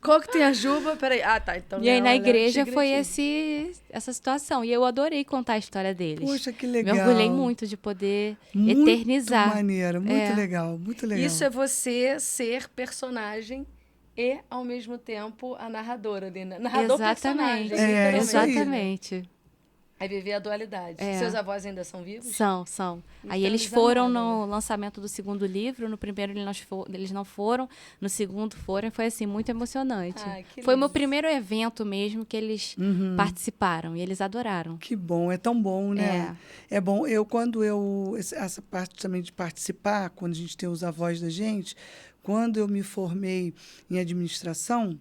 Speaker 2: Qual que tem a juba? Peraí. Ah, tá. Então,
Speaker 4: E aí
Speaker 2: leão,
Speaker 4: na
Speaker 2: leão,
Speaker 4: igreja
Speaker 2: tigre,
Speaker 4: foi
Speaker 2: tigre.
Speaker 4: essa situação. E eu adorei contar a história deles.
Speaker 1: Poxa, que legal.
Speaker 4: Me orgulhei muito de poder
Speaker 1: Muito
Speaker 4: eternizar.
Speaker 1: maneiro, muito
Speaker 4: É.
Speaker 1: legal, muito legal.
Speaker 2: Isso é você ser personagem e, ao mesmo tempo, a narradora ali, né? Narrador-personagem.
Speaker 4: Exatamente.
Speaker 1: É, isso aí.
Speaker 4: Exatamente.
Speaker 2: É viver a dualidade.
Speaker 4: É.
Speaker 2: Seus avós ainda são vivos?
Speaker 4: São. Aí
Speaker 2: Então,
Speaker 4: eles
Speaker 2: eles
Speaker 4: foram
Speaker 2: amaram,
Speaker 4: no lançamento do segundo livro. No primeiro eles não foram. No segundo foram. Foi, assim, muito emocionante.
Speaker 2: Ai, que
Speaker 4: Foi o meu
Speaker 2: lindo.
Speaker 4: primeiro evento mesmo que eles participaram. E eles adoraram.
Speaker 1: Que bom, é tão bom, né? É bom. Essa parte também de participar, quando a gente tem os avós da gente, quando eu me formei em administração,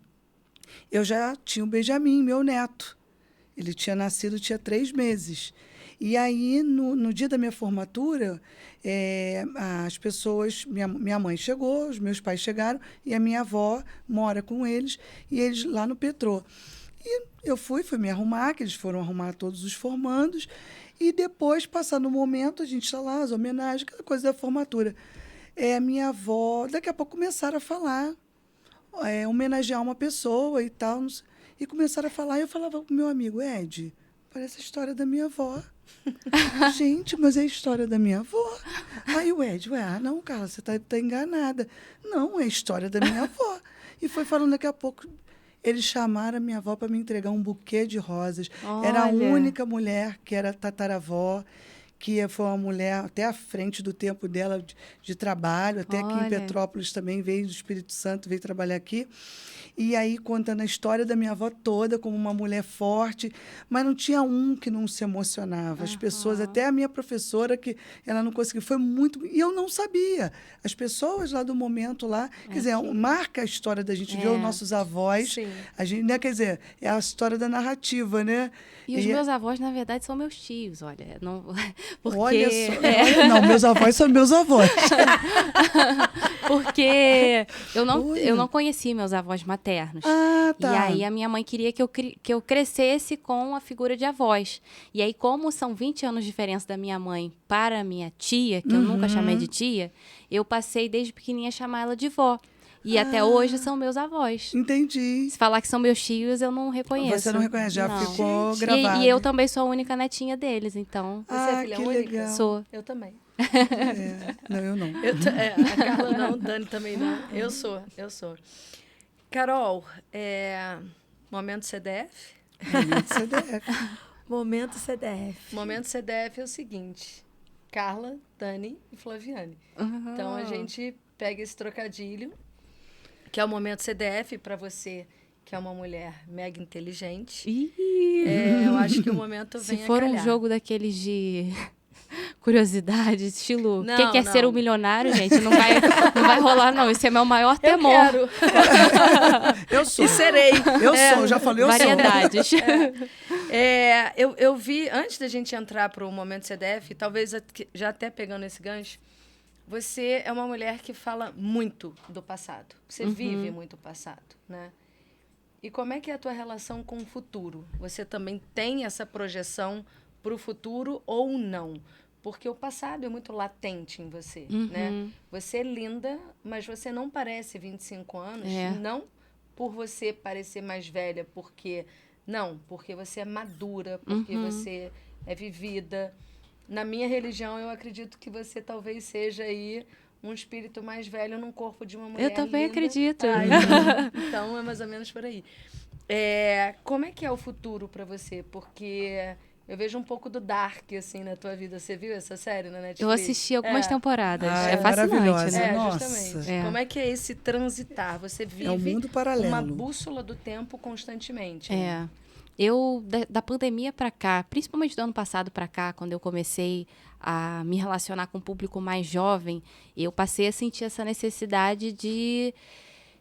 Speaker 1: eu já tinha o Benjamin, meu neto. Ele tinha nascido, tinha 3 meses. E aí, no dia da minha formatura, as pessoas... Minha mãe chegou, os meus pais chegaram, e a minha avó mora com eles, e eles lá no Petrô. E eu fui me arrumar, que eles foram arrumar todos os formandos, e depois, passando o momento, a gente está lá, as homenagens, aquela coisa da formatura. A minha avó, daqui a pouco começaram a falar, homenagear uma pessoa e tal, não sei. E começaram a falar, e eu falava com o meu amigo, Ed, parece a história da minha avó. Gente, mas é a história da minha avó. Aí o Ed, não, Carla, você tá enganada. Não, é a história da minha avó. E foi falando daqui a pouco, eles chamaram a minha avó para me entregar um buquê de rosas. Era a
Speaker 4: Olha.
Speaker 1: única mulher que era tataravó, que foi uma mulher até à frente do tempo dela de trabalho, até aqui em
Speaker 4: Olha.
Speaker 1: Petrópolis também, veio do Espírito Santo, veio trabalhar aqui. E aí, contando a história da minha avó toda, como uma mulher forte, mas não tinha um que não se emocionava. As pessoas, até a minha professora, que ela não conseguiu, foi muito... E eu não sabia. As pessoas lá do momento lá, quer dizer, marca a história da gente ver os nossos avós.
Speaker 2: Sim.
Speaker 1: A gente, né, quer dizer, é a história da narrativa, né?
Speaker 4: E os meus avós, na verdade, são meus tios, olha. Não, porque...
Speaker 1: Olha só. Não, meus avós são meus avós.
Speaker 4: Porque eu
Speaker 1: Olha.
Speaker 4: não conheci meus avós maternos.
Speaker 1: Ah, tá.
Speaker 4: E aí a minha mãe queria que eu crescesse com a figura de avós. E aí, como são 20 anos de diferença da minha mãe para a minha tia, que eu nunca chamei de tia, eu passei desde pequenininha a chamar ela de vó. E até hoje são meus avós.
Speaker 1: Entendi.
Speaker 4: Se falar que são meus tios, eu não reconheço.
Speaker 1: Você não reconhece, já
Speaker 4: Não.
Speaker 1: ficou gravado.
Speaker 4: E eu também sou a única netinha deles, então
Speaker 2: Você é
Speaker 1: Ah,
Speaker 2: filha
Speaker 1: que
Speaker 2: única?
Speaker 1: legal.
Speaker 4: sou.
Speaker 2: Eu também.
Speaker 1: Não, eu não.
Speaker 2: A Carla não, Dani também não. Eu sou. Carol, momento CDF?
Speaker 1: CDF.
Speaker 3: Momento CDF.
Speaker 2: Momento CDF é o seguinte. Carla, Dani e Flaviane. Então, a gente pega esse trocadilho, que é o momento CDF para você, que é uma mulher mega inteligente. Eu acho que o momento vem
Speaker 4: Se for
Speaker 2: a
Speaker 4: um
Speaker 2: calhar.
Speaker 4: jogo daqueles de curiosidade, estilo
Speaker 2: Não,
Speaker 4: quem quer
Speaker 2: não.
Speaker 4: ser um milionário, gente, não vai rolar, não. Esse é meu maior
Speaker 2: Eu
Speaker 4: temor.
Speaker 2: quero.
Speaker 1: Eu sou.
Speaker 2: E serei.
Speaker 1: Eu já falei, eu
Speaker 4: Variedades.
Speaker 2: Eu vi, antes da gente entrar para o momento CDF, talvez já até pegando esse gancho, você é uma mulher que fala muito do passado. Você vive muito o passado, né? E como é que é a tua relação com o futuro? Você também tem essa projeção para o futuro ou não? Porque o passado é muito latente em você, né? Você é linda, mas você não parece 25 anos, não por você parecer mais velha, porque você é madura, porque você é vivida. Na minha religião, eu acredito que você talvez seja aí um espírito mais velho num corpo de uma mulher
Speaker 4: Eu também
Speaker 2: linda.
Speaker 4: acredito.
Speaker 2: Então, é mais ou menos por aí. Como é que é o futuro para você? Porque eu vejo um pouco do Dark, assim, na tua vida. Você viu essa série na Netflix?
Speaker 4: Eu assisti algumas temporadas.
Speaker 1: Ah,
Speaker 4: é
Speaker 1: é
Speaker 4: fascinante,
Speaker 1: maravilhosa.
Speaker 4: né?
Speaker 1: Nossa.
Speaker 2: Justamente.
Speaker 4: É.
Speaker 2: Como é que é esse transitar? Você
Speaker 1: É um
Speaker 2: vive
Speaker 1: mundo paralelo.
Speaker 2: uma bússola do tempo constantemente. né?
Speaker 4: Da pandemia para cá, principalmente do ano passado para cá, quando eu comecei a me relacionar com o público mais jovem, eu passei a sentir essa necessidade de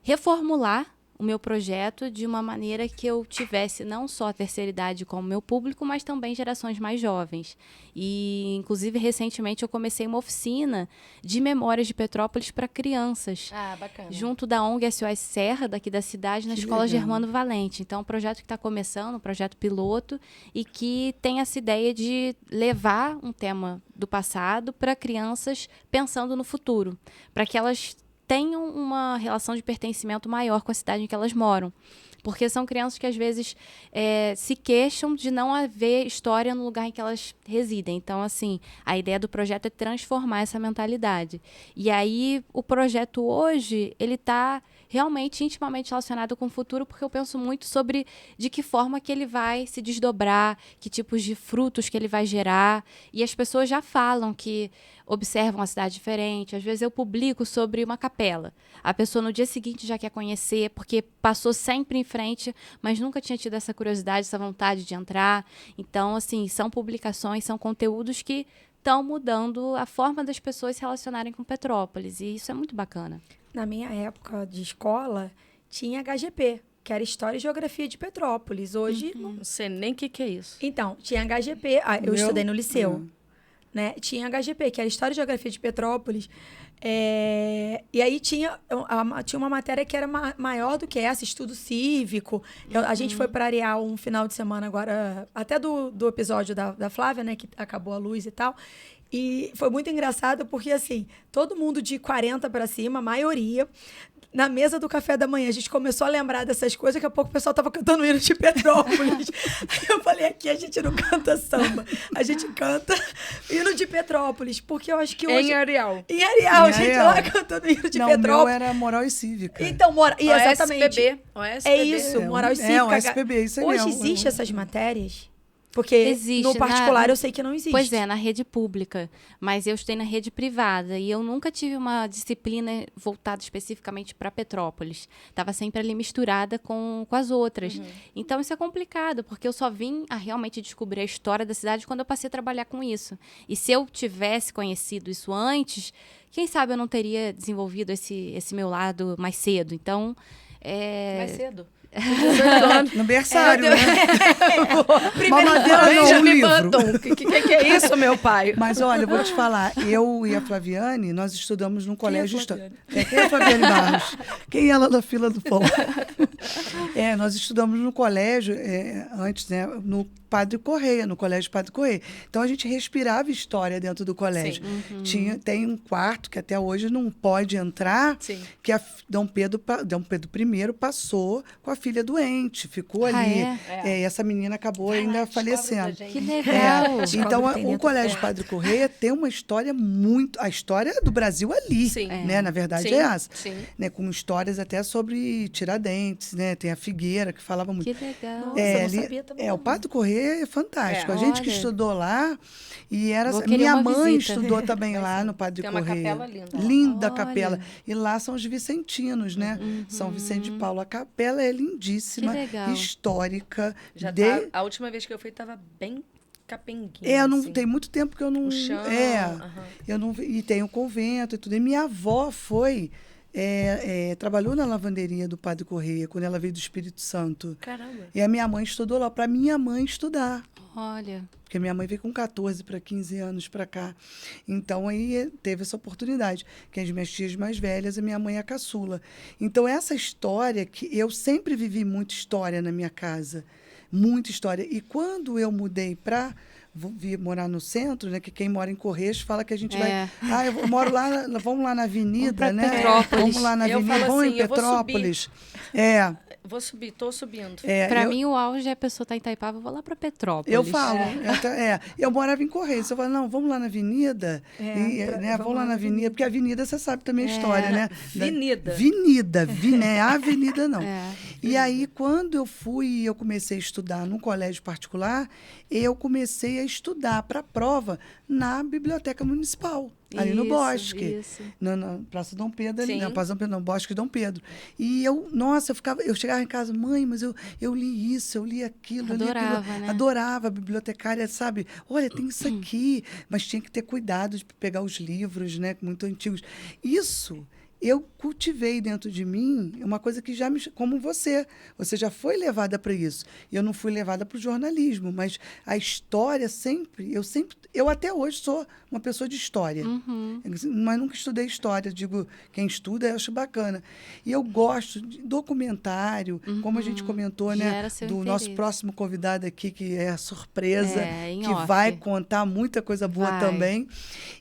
Speaker 4: reformular o meu projeto de uma maneira que eu tivesse não só a terceira idade como meu público, mas também gerações mais jovens. E, inclusive, recentemente eu comecei uma oficina de memórias de Petrópolis para crianças.
Speaker 2: Ah, bacana.
Speaker 4: Junto da ONG SOS Serra, daqui da cidade, na Escola
Speaker 1: legal.
Speaker 4: Germano Valente. Então, é um projeto que está começando, um projeto piloto, e que tem essa ideia de levar um tema do passado para crianças pensando no futuro, para que elas tenham uma relação de pertencimento maior com a cidade em que elas moram. Porque são crianças que, às vezes, se queixam de não haver história no lugar em que elas residem. Então, assim, a ideia do projeto é transformar essa mentalidade. E aí, o projeto hoje, ele está realmente intimamente relacionado com o futuro, porque eu penso muito sobre de que forma que ele vai se desdobrar, que tipos de frutos que ele vai gerar. E as pessoas já falam que observam a cidade diferente. Às vezes eu publico sobre uma capela. A pessoa no dia seguinte já quer conhecer, porque passou sempre em frente, mas nunca tinha tido essa curiosidade, essa vontade de entrar. Então, assim, são publicações, são conteúdos que estão mudando a forma das pessoas se relacionarem com Petrópolis. E isso é muito bacana.
Speaker 3: Na minha época de escola, tinha HGP, que era História e Geografia de Petrópolis. Hoje,
Speaker 2: Não sei nem o que é isso.
Speaker 3: Então, tinha HGP, eu estudei no liceu, né? Tinha HGP, que era História e Geografia de Petrópolis. E aí tinha uma matéria que era maior do que essa, estudo cívico. A gente foi para Areal um final de semana agora, até do episódio da Flávia, né? Que acabou a luz e tal. E foi muito engraçado porque, assim, todo mundo de 40 para cima, a maioria, na mesa do café da manhã, a gente começou a lembrar dessas coisas, daqui a pouco o pessoal estava cantando o hino de Petrópolis. Aí eu falei, aqui a gente não canta samba, a gente canta hino de Petrópolis, porque eu acho que hoje...
Speaker 2: Em Areal.
Speaker 3: Em Areal, a gente
Speaker 1: Areal.
Speaker 3: lá cantando hino de
Speaker 1: Não,
Speaker 3: Petrópolis.
Speaker 1: o meu era moral e cívica.
Speaker 3: Então, exatamente.
Speaker 2: OSPB.
Speaker 3: É isso, moral e cívica.
Speaker 1: o SPB, isso aí
Speaker 3: Hoje
Speaker 1: mesmo.
Speaker 3: existem essas matérias? Porque
Speaker 4: Existe,
Speaker 3: no particular eu sei que não existe.
Speaker 4: Pois é, na rede pública, mas eu estudei na rede privada e eu nunca tive uma disciplina voltada especificamente para Petrópolis. Estava sempre ali misturada com as outras. Então isso é complicado, porque eu só vim a realmente descobrir a história da cidade quando eu passei a trabalhar com isso. E se eu tivesse conhecido isso antes, quem sabe eu não teria desenvolvido esse meu lado mais cedo. Então,
Speaker 2: Mais cedo.
Speaker 1: No berçário, né?
Speaker 3: Primeiro,
Speaker 1: Mamadeira não, um
Speaker 2: Benjamin
Speaker 1: livro.
Speaker 2: Button. Que é isso, meu pai?
Speaker 1: Mas olha, eu vou te falar, eu e a Flaviane, nós estudamos num colégio
Speaker 2: Flaviane?
Speaker 1: histórico. Quem é a Flaviane Barros? Quem é ela da fila do pão? Nós estudamos no colégio, antes, né, no Padre Correia, no Colégio Padre Correia. Então, a gente respirava história dentro do colégio. Tem um quarto que até hoje não pode entrar,
Speaker 2: Sim.
Speaker 1: que a Dom Pedro I passou com a filha doente, ficou ali. E essa menina acabou ainda falecendo.
Speaker 4: que legal.
Speaker 1: Então,
Speaker 3: Descobre que tem
Speaker 1: o
Speaker 3: dentro.
Speaker 1: Colégio Padre Correia tem uma história muito... A história do Brasil ali,
Speaker 2: Sim.
Speaker 1: né? Na verdade,
Speaker 2: Sim,
Speaker 1: é essa.
Speaker 2: sim.
Speaker 1: Né? Com histórias até sobre Tiradentes, né? Tem a Figueira, que falava muito.
Speaker 4: Que legal.
Speaker 3: Nossa, eu não
Speaker 1: ali-
Speaker 3: sabia também.
Speaker 1: o Padre Correia é fantástico.
Speaker 2: É.
Speaker 1: A gente que
Speaker 4: Olha.
Speaker 1: estudou lá, e era...
Speaker 4: Vou querer
Speaker 1: Minha
Speaker 4: uma
Speaker 1: mãe
Speaker 4: visita.
Speaker 1: estudou também lá no Padre
Speaker 2: Tem uma
Speaker 1: Correia.
Speaker 2: capela linda lá.
Speaker 1: Linda a
Speaker 4: Olha.
Speaker 1: capela. E lá são os vicentinos, né? São Vicente de Paulo. A capela é lindíssima,
Speaker 4: Que legal.
Speaker 1: histórica.
Speaker 2: Já
Speaker 1: de...
Speaker 2: a última vez que eu fui, tava bem capenguinha.
Speaker 1: Eu não,
Speaker 2: assim.
Speaker 1: tem muito tempo que eu não...
Speaker 2: O chão.
Speaker 1: aham. Eu não, e tem o convento e tudo. E minha avó trabalhou na lavanderia do Padre Correia, quando ela veio do Espírito Santo.
Speaker 2: Caramba.
Speaker 1: E a minha mãe estudou lá, para minha mãe estudar.
Speaker 4: Olha,
Speaker 1: Porque minha mãe veio com 14 para 15 anos para cá. Então, aí teve essa oportunidade. Que as minhas tias mais velhas, a minha mãe é a caçula. Então, essa história, que eu sempre vivi muita história na minha casa. Muita história. E quando eu mudei para vir morar no centro, né? Que quem mora em Correios fala que a gente vai... eu moro lá, vamos lá na avenida,
Speaker 4: Vamos pra
Speaker 1: né?
Speaker 4: Petrópolis.
Speaker 1: Vamos lá na
Speaker 2: Eu
Speaker 1: avenida,
Speaker 2: falo
Speaker 1: vamos
Speaker 2: assim,
Speaker 1: em
Speaker 2: eu vou
Speaker 1: Petrópolis.
Speaker 2: Vou subir, tô subindo.
Speaker 4: pra mim o auge é a pessoa tá em Itaipava, eu vou lá pra Petrópolis.
Speaker 1: Eu falo, eu morava em Correios. Eu falo, não, vamos lá na avenida. Vamos lá na avenida, porque a avenida você sabe também a história, né?
Speaker 2: Avenida.
Speaker 1: Avenida, não é avenida, não. E aí, quando eu comecei a estudar num colégio particular, eu comecei a estudar para a prova na Biblioteca Municipal, ali no Bosque.
Speaker 2: Isso.
Speaker 1: Na Praça Dom Pedro, ali,
Speaker 2: Sim.
Speaker 1: na Praça Dom Pedro, no Bosque Dom Pedro. E eu chegava em casa, mãe, mas eu li isso, eu li aquilo,
Speaker 4: Adorava,
Speaker 1: eu li aquilo.
Speaker 4: né?
Speaker 1: Adorava, a bibliotecária, sabe? Olha, tem isso aqui, mas tinha que ter cuidado de pegar os livros, né, muito antigos. Isso eu cultivei dentro de mim uma coisa que já me... Como você já foi levada para isso. Eu não fui levada para o jornalismo, mas a história eu até hoje sou uma pessoa de história. Mas nunca estudei história. Digo, quem estuda, eu acho bacana. E eu gosto de documentário, como a gente comentou, né?
Speaker 4: Gera seu
Speaker 1: Do
Speaker 4: interesse.
Speaker 1: nosso próximo convidado aqui, que é a surpresa,
Speaker 4: Em
Speaker 1: que
Speaker 4: off.
Speaker 1: vai contar muita coisa boa
Speaker 4: Vai.
Speaker 1: também.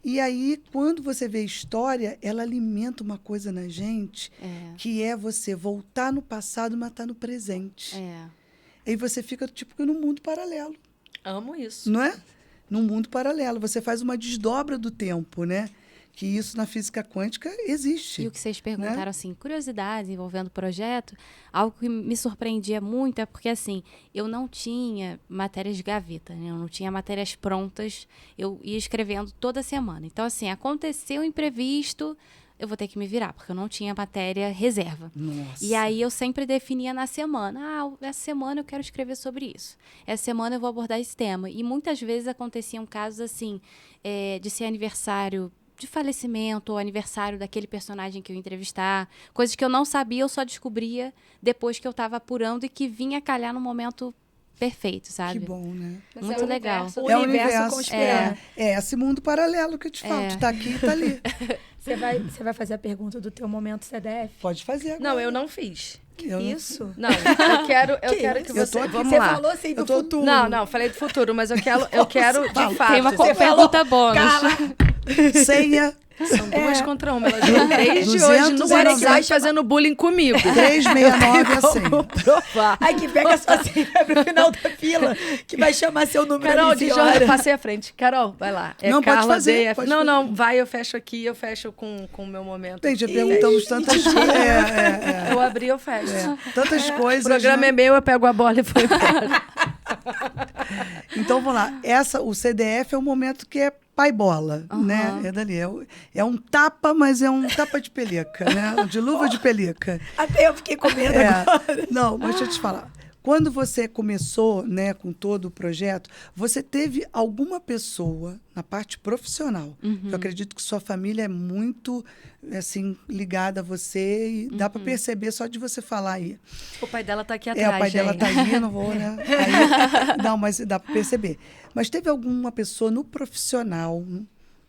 Speaker 1: E aí, quando você vê história, ela alimenta uma coisa na gente, que é você voltar no passado, mas estar no presente. Aí você fica, tipo, num mundo paralelo,
Speaker 2: Amo isso.
Speaker 1: não é? Num mundo paralelo. Você faz uma desdobra do tempo, né? Que isso na física quântica existe.
Speaker 4: E o que vocês perguntaram, assim, curiosidades envolvendo o projeto, algo que me surpreendia muito é porque, assim, eu não tinha matérias de gaveta, né? Eu não tinha matérias prontas, eu ia escrevendo toda semana. Então, assim, aconteceu um imprevisto, eu vou ter que me virar, porque eu não tinha matéria reserva.
Speaker 1: Nossa.
Speaker 4: E aí eu sempre definia na semana. Essa semana eu quero escrever sobre isso. Essa semana eu vou abordar esse tema. E muitas vezes aconteciam casos assim, de ser aniversário de falecimento ou aniversário daquele personagem que eu ia entrevistar. Coisas que eu não sabia, eu só descobria depois que eu estava apurando e que vinha calhar no momento perfeito, sabe?
Speaker 1: Que bom, né?
Speaker 3: Mas
Speaker 4: Muito legal.
Speaker 3: O
Speaker 1: É o
Speaker 3: universo
Speaker 1: universo.
Speaker 3: conspirando.
Speaker 1: É esse mundo paralelo que eu te falo. Tu tá aqui e tá ali.
Speaker 3: Você vai fazer a pergunta do teu momento CDF?
Speaker 1: Pode fazer agora.
Speaker 2: Não, eu não fiz.
Speaker 1: Eu não-
Speaker 3: Isso?
Speaker 2: Não, eu quero que
Speaker 1: Eu
Speaker 2: você...
Speaker 1: tô aqui.
Speaker 2: Vamos
Speaker 3: Você
Speaker 2: lá.
Speaker 3: falou assim do
Speaker 1: Eu tô-
Speaker 3: futuro.
Speaker 2: Não, falei do futuro, mas eu quero de fato.
Speaker 4: Tem uma
Speaker 3: Você
Speaker 4: pergunta bônus.
Speaker 1: Ceia,
Speaker 2: São duas contra uma. Elas vão desde
Speaker 1: 290.
Speaker 2: hoje no WhatsApp fazendo bullying comigo.
Speaker 1: 369 a senha.
Speaker 2: Provar.
Speaker 3: Ai, que pega sua senha pro final da fila, que vai chamar seu número
Speaker 2: Carol,
Speaker 3: ali,
Speaker 2: de
Speaker 3: senhora.
Speaker 2: Jorge, passei à frente. Carol, vai lá. É
Speaker 1: Não, pode
Speaker 2: Carla
Speaker 1: fazer,
Speaker 2: DF.
Speaker 1: pode
Speaker 2: Não,
Speaker 1: fazer.
Speaker 2: não, vai, eu fecho aqui, eu fecho com o meu momento.
Speaker 1: Gente, perguntamos tantas coisas.
Speaker 2: Eu abri, eu fecho.
Speaker 1: Tantas
Speaker 2: O
Speaker 1: coisas.
Speaker 2: programa
Speaker 1: né?
Speaker 2: é meu, eu pego a bola e vou embora.
Speaker 1: Então, vamos lá. O CDF é um momento que é pai bola, né? É dali. É um tapa, mas é um tapa de pelica, né? De luva de pelica.
Speaker 3: Até eu fiquei com medo agora.
Speaker 1: Não, mas deixa eu te falar. Quando você começou, né, com todo o projeto, você teve alguma pessoa na parte profissional? Eu acredito que sua família é muito, assim, ligada a você e dá para perceber só de você falar aí.
Speaker 2: O pai dela tá aqui atrás,
Speaker 1: O pai dela
Speaker 2: gente.
Speaker 1: tá aí, não vou, né? Aí, não, mas dá para perceber. Mas teve alguma pessoa no profissional,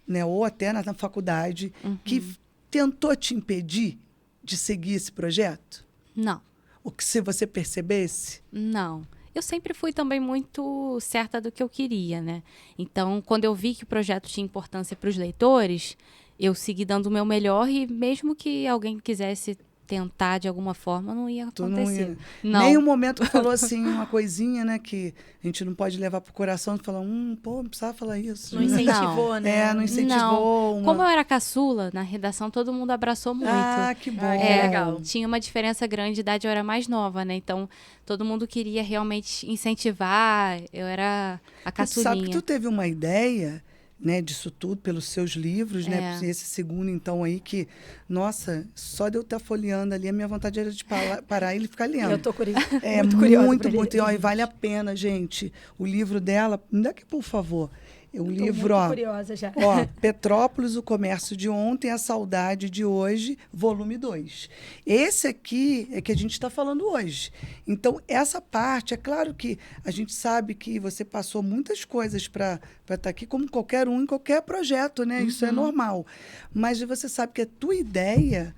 Speaker 1: né, ou até na faculdade, que tentou te impedir de seguir esse projeto?
Speaker 4: Não.
Speaker 1: O que se você percebesse?
Speaker 4: Não. Eu sempre fui também muito certa do que eu queria, né? Então, quando eu vi que o projeto tinha importância para os leitores, eu segui dando o meu melhor e mesmo que alguém quisesse tentar de alguma forma, não ia
Speaker 1: Tu não
Speaker 4: acontecer.
Speaker 1: ia.
Speaker 4: Não.
Speaker 1: Nem um momento que falou assim, uma coisinha, né, que a gente não pode levar pro coração, tu fala, pô, não precisava falar isso.
Speaker 3: Não
Speaker 1: né?
Speaker 3: incentivou, né?
Speaker 1: É, não incentivou.
Speaker 4: Não. Como eu era caçula, na redação todo mundo abraçou muito.
Speaker 1: Ah, que bom.
Speaker 2: que legal.
Speaker 4: Tinha uma diferença grande de idade, eu era mais nova, né? Então, todo mundo queria realmente incentivar, eu era a
Speaker 1: Tu sabe que
Speaker 4: caçulinha.
Speaker 1: tu teve uma ideia, né, disso tudo, pelos seus livros, né?
Speaker 4: É.
Speaker 1: Esse segundo, então, aí, que, nossa, só de eu estar folheando ali, a minha vontade era de parar e ficar lendo.
Speaker 3: Eu tô curiosa.
Speaker 1: É
Speaker 3: muito curiosa
Speaker 1: muito,
Speaker 3: pra
Speaker 1: muito.
Speaker 3: ler.
Speaker 1: E, ó, e vale a pena, gente. O livro dela, me dá aqui, por favor. O
Speaker 3: Tô
Speaker 1: livro,
Speaker 3: muito
Speaker 1: ó.
Speaker 3: curiosa já.
Speaker 1: Ó, Petrópolis, o comércio de ontem, a saudade de hoje, volume 2. Esse aqui é que a gente está falando hoje. Então, essa parte, é claro que a gente sabe que você passou muitas coisas para estar aqui, como qualquer um em qualquer projeto, né? Isso é normal. Mas você sabe que a tua ideia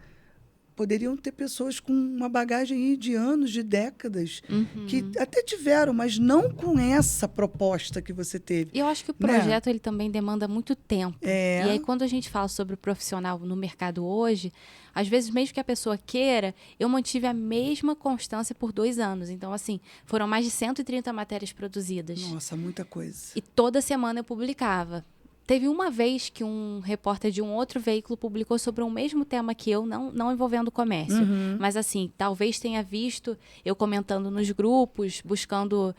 Speaker 1: poderiam ter pessoas com uma bagagem aí de anos, de décadas, que até tiveram, mas não com essa proposta que você teve.
Speaker 4: E eu acho que o
Speaker 1: Né?
Speaker 4: projeto ele também demanda muito tempo.
Speaker 1: É.
Speaker 4: E aí, quando a gente fala sobre o profissional no mercado hoje, às vezes, mesmo que a pessoa queira, eu mantive a mesma constância por 2 anos. Então, assim, foram mais de 130 matérias produzidas.
Speaker 1: Nossa, muita coisa.
Speaker 4: E toda semana eu publicava. Teve uma vez que um repórter de um outro veículo publicou sobre o mesmo tema que eu, não envolvendo comércio. Mas assim, talvez tenha visto eu comentando nos grupos, buscando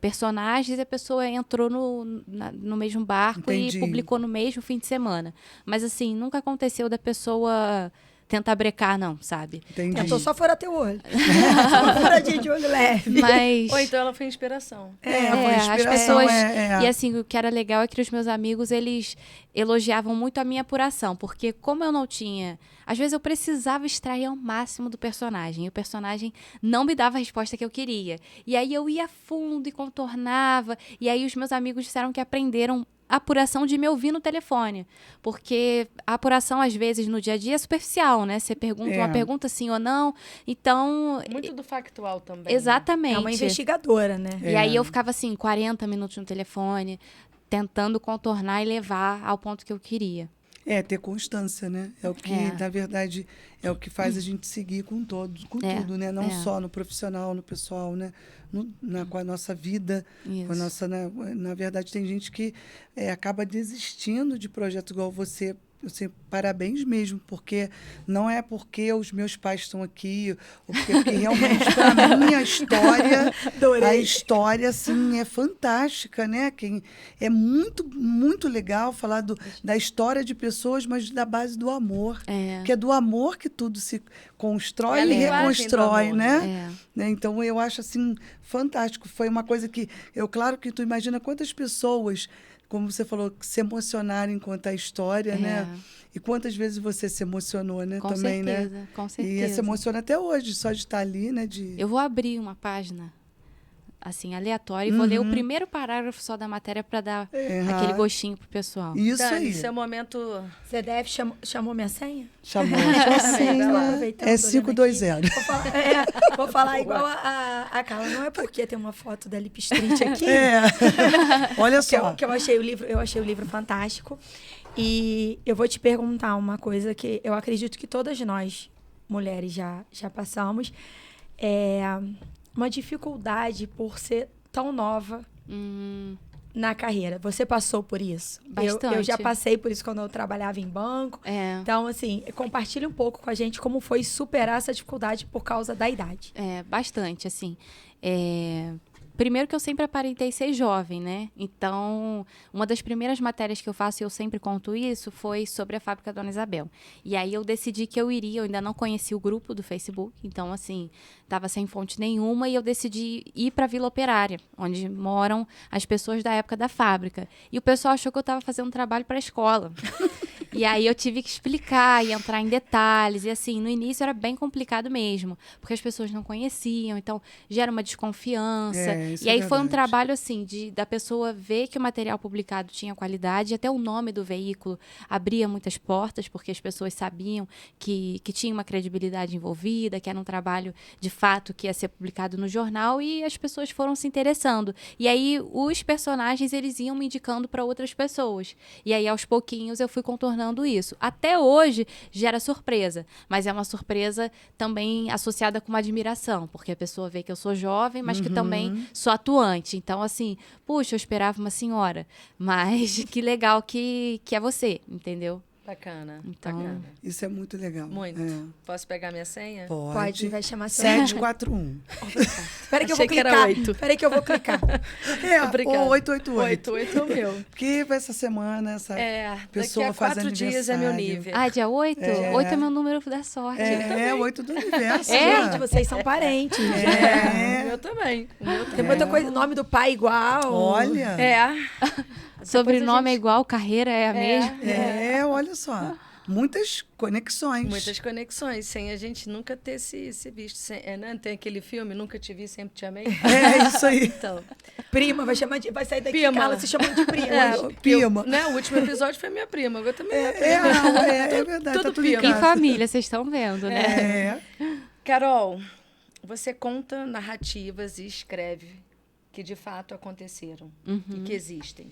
Speaker 4: personagens, e a pessoa entrou no mesmo barco
Speaker 1: Entendi.
Speaker 4: e publicou no mesmo fim de semana. Mas assim, nunca aconteceu da pessoa tentar brecar, não, sabe?
Speaker 1: Entendi.
Speaker 3: Tentou só furar teu olho. Uma furadinha de olho leve.
Speaker 4: Mas...
Speaker 2: Ou então ela foi inspiração.
Speaker 1: Foi
Speaker 4: as
Speaker 1: inspiração,
Speaker 4: pessoas...
Speaker 1: é.
Speaker 4: E assim, o que era legal é que os meus amigos, eles elogiavam muito a minha apuração, porque como eu não tinha... Às vezes eu precisava extrair ao máximo do personagem, e o personagem não me dava a resposta que eu queria. E aí eu ia a fundo e contornava, e aí os meus amigos disseram que aprenderam a apuração de me ouvir no telefone. Porque a apuração, às vezes, no dia a dia é superficial, né? Você pergunta uma pergunta sim ou não. Então...
Speaker 2: Muito do factual também.
Speaker 4: Exatamente.
Speaker 3: É uma investigadora, né?
Speaker 4: E aí eu ficava, assim, 40 minutos no telefone, tentando contornar e levar ao ponto que eu queria.
Speaker 1: Ter constância, né? É o que, na verdade, é o que faz a gente seguir com tudo, né? Não só no profissional, no pessoal, né? Com a nossa vida, com a nossa... Na verdade, tem gente que acaba desistindo de projetos igual você. Assim, parabéns mesmo, porque não é porque os meus pais estão aqui, ou porque realmente, para mim, a história, assim, é fantástica, né? É muito, muito legal falar da história de pessoas, mas da base do amor. Que é do amor que tudo se constrói e reconstrói,
Speaker 2: amor,
Speaker 1: né? Então, eu acho, assim, fantástico. Foi uma coisa que... Claro que tu imagina quantas pessoas... Como você falou, se emocionarem em contar a história, né? E quantas vezes você se emocionou, né?
Speaker 4: Com
Speaker 1: também,
Speaker 4: certeza,
Speaker 1: né?
Speaker 4: com certeza.
Speaker 1: E se emociona até hoje, só de estar ali, né?
Speaker 4: Eu vou abrir uma página, assim, aleatória, e vou ler o primeiro parágrafo só da matéria para dar aquele gostinho pro pessoal.
Speaker 1: Isso
Speaker 2: Dani,
Speaker 1: aí.
Speaker 2: seu momento...
Speaker 3: CDF chamou minha senha?
Speaker 1: Chamou. Sua senha é 520.
Speaker 3: Vou falar igual a Carla. Não é porque tem uma foto da Lip Street aqui.
Speaker 1: Olha só.
Speaker 3: Que eu achei o livro fantástico. E eu vou te perguntar uma coisa que eu acredito que todas nós, mulheres, já passamos. Uma dificuldade por ser tão nova na carreira. Você passou por isso?
Speaker 4: Bastante.
Speaker 3: Eu já passei por isso quando eu trabalhava em banco. Então, assim, compartilhe um pouco com a gente como foi superar essa dificuldade por causa da idade.
Speaker 4: Bastante, assim. Primeiro que eu sempre aparentei ser jovem, né? Então, uma das primeiras matérias que eu faço, e eu sempre conto isso, foi sobre a fábrica Dona Isabel. E aí eu decidi que eu ainda não conhecia o grupo do Facebook, então, assim, estava sem fonte nenhuma, e eu decidi ir para a Vila Operária, onde moram as pessoas da época da fábrica. E o pessoal achou que eu estava fazendo um trabalho para a escola. E aí eu tive que explicar e entrar em detalhes. E assim, no início era bem complicado mesmo, porque as pessoas não conheciam, então gera uma desconfiança. E aí foi um trabalho assim, da pessoa ver que o material publicado tinha qualidade, até o nome do veículo abria muitas portas, porque as pessoas sabiam que tinha uma credibilidade envolvida, que era um trabalho de fato que ia ser publicado no jornal, e as pessoas foram se interessando. E aí os personagens, eles iam me indicando para outras pessoas. E aí aos pouquinhos eu fui contornando isso. Até hoje gera surpresa, mas é uma surpresa também associada com uma admiração, porque a pessoa vê que eu sou jovem, mas que também sou atuante. Então, assim, puxa, eu esperava uma senhora, mas que legal que é você, entendeu?
Speaker 2: Bacana,
Speaker 4: então,
Speaker 2: bacana.
Speaker 1: Isso é muito legal.
Speaker 2: Muito. Posso pegar minha senha?
Speaker 1: Pode.
Speaker 3: Vai chamar
Speaker 1: 741.
Speaker 3: Espera que eu vou clicar. Espera que eu vou clicar.
Speaker 1: Ou 888.
Speaker 2: 88 é o meu.
Speaker 1: Porque essa semana, essa pessoa
Speaker 2: daqui a
Speaker 1: faz
Speaker 2: 4 dias é meu
Speaker 1: aniversário.
Speaker 2: nível.
Speaker 4: Dia 8? 8 é meu número da sorte.
Speaker 1: 8 do universo.
Speaker 3: Gente, vocês são parentes.
Speaker 2: O meu também.
Speaker 3: Tem muita coisa, nome do pai igual.
Speaker 1: Olha.
Speaker 4: Sobrenome é igual, carreira é a mesma.
Speaker 1: Olha só. Muitas conexões.
Speaker 2: Muitas conexões, sem a gente nunca ter se visto. Né? Tem aquele filme, Nunca Te Vi, Sempre Te Amei.
Speaker 1: Isso aí.
Speaker 2: Então,
Speaker 3: Prima, vai sair daqui,
Speaker 2: prima.
Speaker 3: Carla, se chamando de prima.
Speaker 1: Prima.
Speaker 2: Né? O último episódio foi minha prima, agora também é prima.
Speaker 1: É verdade,
Speaker 2: tudo
Speaker 1: tá tudo
Speaker 2: prima.
Speaker 1: em
Speaker 4: Em
Speaker 1: casa.
Speaker 4: família, vocês estão vendo, né?
Speaker 2: Carol, você conta narrativas e escreve que de fato aconteceram e que existem.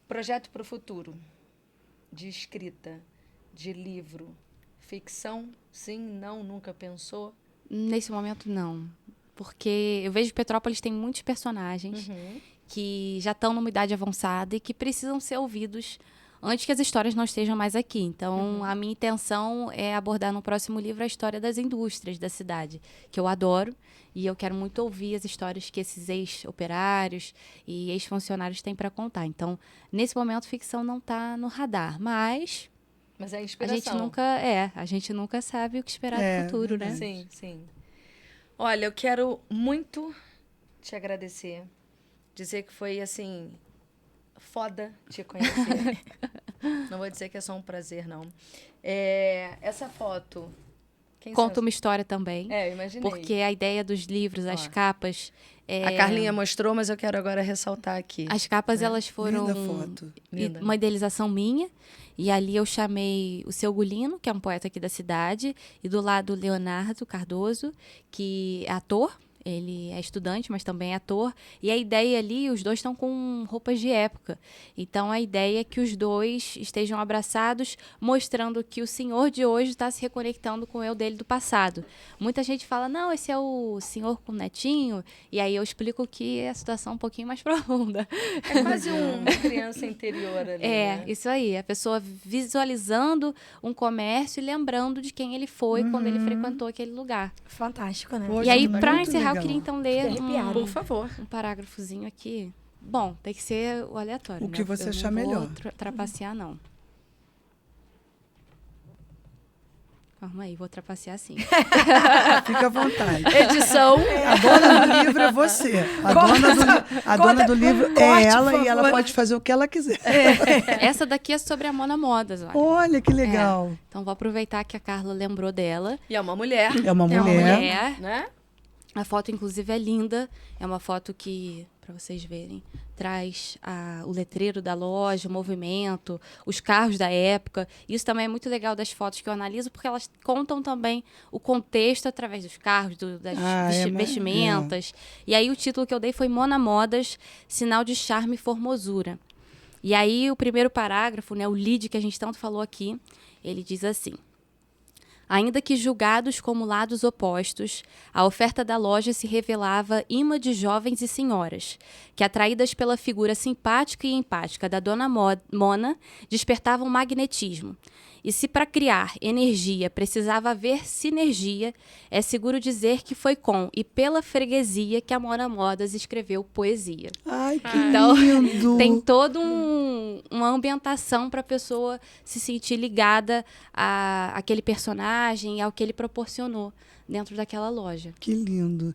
Speaker 2: Projeto para o futuro, de escrita, de livro, ficção, sim, não, nunca pensou?
Speaker 4: Nesse momento, não. porque eu vejo que Petrópolis tem muitos personagens que já estão numa idade avançada e que precisam ser ouvidos antes que as histórias não estejam mais aqui. Então, a minha intenção é abordar no próximo livro a história das indústrias da cidade, que eu adoro, e eu quero muito ouvir as histórias que esses ex-operários e ex-funcionários têm para contar. Então, nesse momento, ficção não está no radar, mas
Speaker 2: Mas é
Speaker 4: a
Speaker 2: inspiração.
Speaker 4: gente nunca sabe o que esperar do futuro, né?
Speaker 2: Sim, sim. Olha, eu quero muito te agradecer. Dizer que foi, assim, foda te conhecer. Não vou dizer que é só um prazer, não. Essa foto... Quem
Speaker 4: Conta
Speaker 2: são?
Speaker 4: uma história também.
Speaker 2: Eu imaginei.
Speaker 4: Porque a ideia dos livros, as capas...
Speaker 2: A Carlinha mostrou, mas eu quero agora ressaltar aqui.
Speaker 4: As capas, elas foram
Speaker 1: Linda foto.
Speaker 2: Linda.
Speaker 4: uma idealização minha. E ali eu chamei o Seu Gulino, que é um poeta aqui da cidade. E do lado, Leonardo Cardoso, que é ator. Ele é estudante, mas também é ator. E a ideia ali, os dois estão com roupas de época. Então, a ideia é que os dois estejam abraçados, mostrando que o senhor de hoje está se reconectando com o eu dele do passado. Muita gente fala, não, esse é o senhor com o netinho. E aí eu explico que a situação é um pouquinho mais profunda.
Speaker 2: É quase uma criança interior ali, né?
Speaker 4: Isso aí. A pessoa visualizando um comércio e lembrando de quem ele foi quando ele frequentou aquele lugar.
Speaker 3: Fantástico, né?
Speaker 1: Poxa,
Speaker 4: E aí,
Speaker 1: muito
Speaker 4: para encerrar, eu
Speaker 1: legal.
Speaker 4: queria então ler
Speaker 3: Fiquei arrepiada.
Speaker 2: Por favor.
Speaker 4: um parágrafozinho aqui. Bom, tem que ser o aleatório,
Speaker 1: O
Speaker 4: né?
Speaker 1: que você
Speaker 4: Eu
Speaker 1: achar
Speaker 4: não
Speaker 1: melhor.
Speaker 4: vou trapacear, não. Calma aí, vou trapacear sim.
Speaker 1: Fica à vontade.
Speaker 2: Edição.
Speaker 1: A dona do livro é você. A dona do livro
Speaker 3: corte,
Speaker 1: é ela
Speaker 3: por
Speaker 1: e ela
Speaker 3: favor.
Speaker 1: pode fazer o que ela quiser.
Speaker 4: Essa daqui é sobre a Mona Modas, olha.
Speaker 1: Olha que legal.
Speaker 4: Então, vou aproveitar que a Carla lembrou dela.
Speaker 2: E é uma mulher,
Speaker 1: É uma
Speaker 4: É uma
Speaker 1: mulher.
Speaker 4: mulher.
Speaker 2: né?
Speaker 4: A foto, inclusive, é linda. É uma foto que, para vocês verem, traz o letreiro da loja, o movimento, os carros da época. Isso também é muito legal das fotos que eu analiso, porque elas contam também o contexto através dos carros, das vestimentas. E aí o título que eu dei foi Mona Modas, Sinal de Charme e Formosura. E aí o primeiro parágrafo, né, o lead que a gente tanto falou aqui, ele diz assim: ainda que julgados como lados opostos, a oferta da loja se revelava imã de jovens e senhoras, que, atraídas pela figura simpática e empática da dona Mona, despertavam magnetismo. E se para criar energia precisava haver sinergia, é seguro dizer que foi com e pela freguesia que a Mona Modas escreveu poesia.
Speaker 1: Ai, que
Speaker 4: Então,
Speaker 1: lindo.
Speaker 4: tem toda uma ambientação para a pessoa se sentir ligada àquele personagem e ao que ele proporcionou dentro daquela loja.
Speaker 1: Que lindo.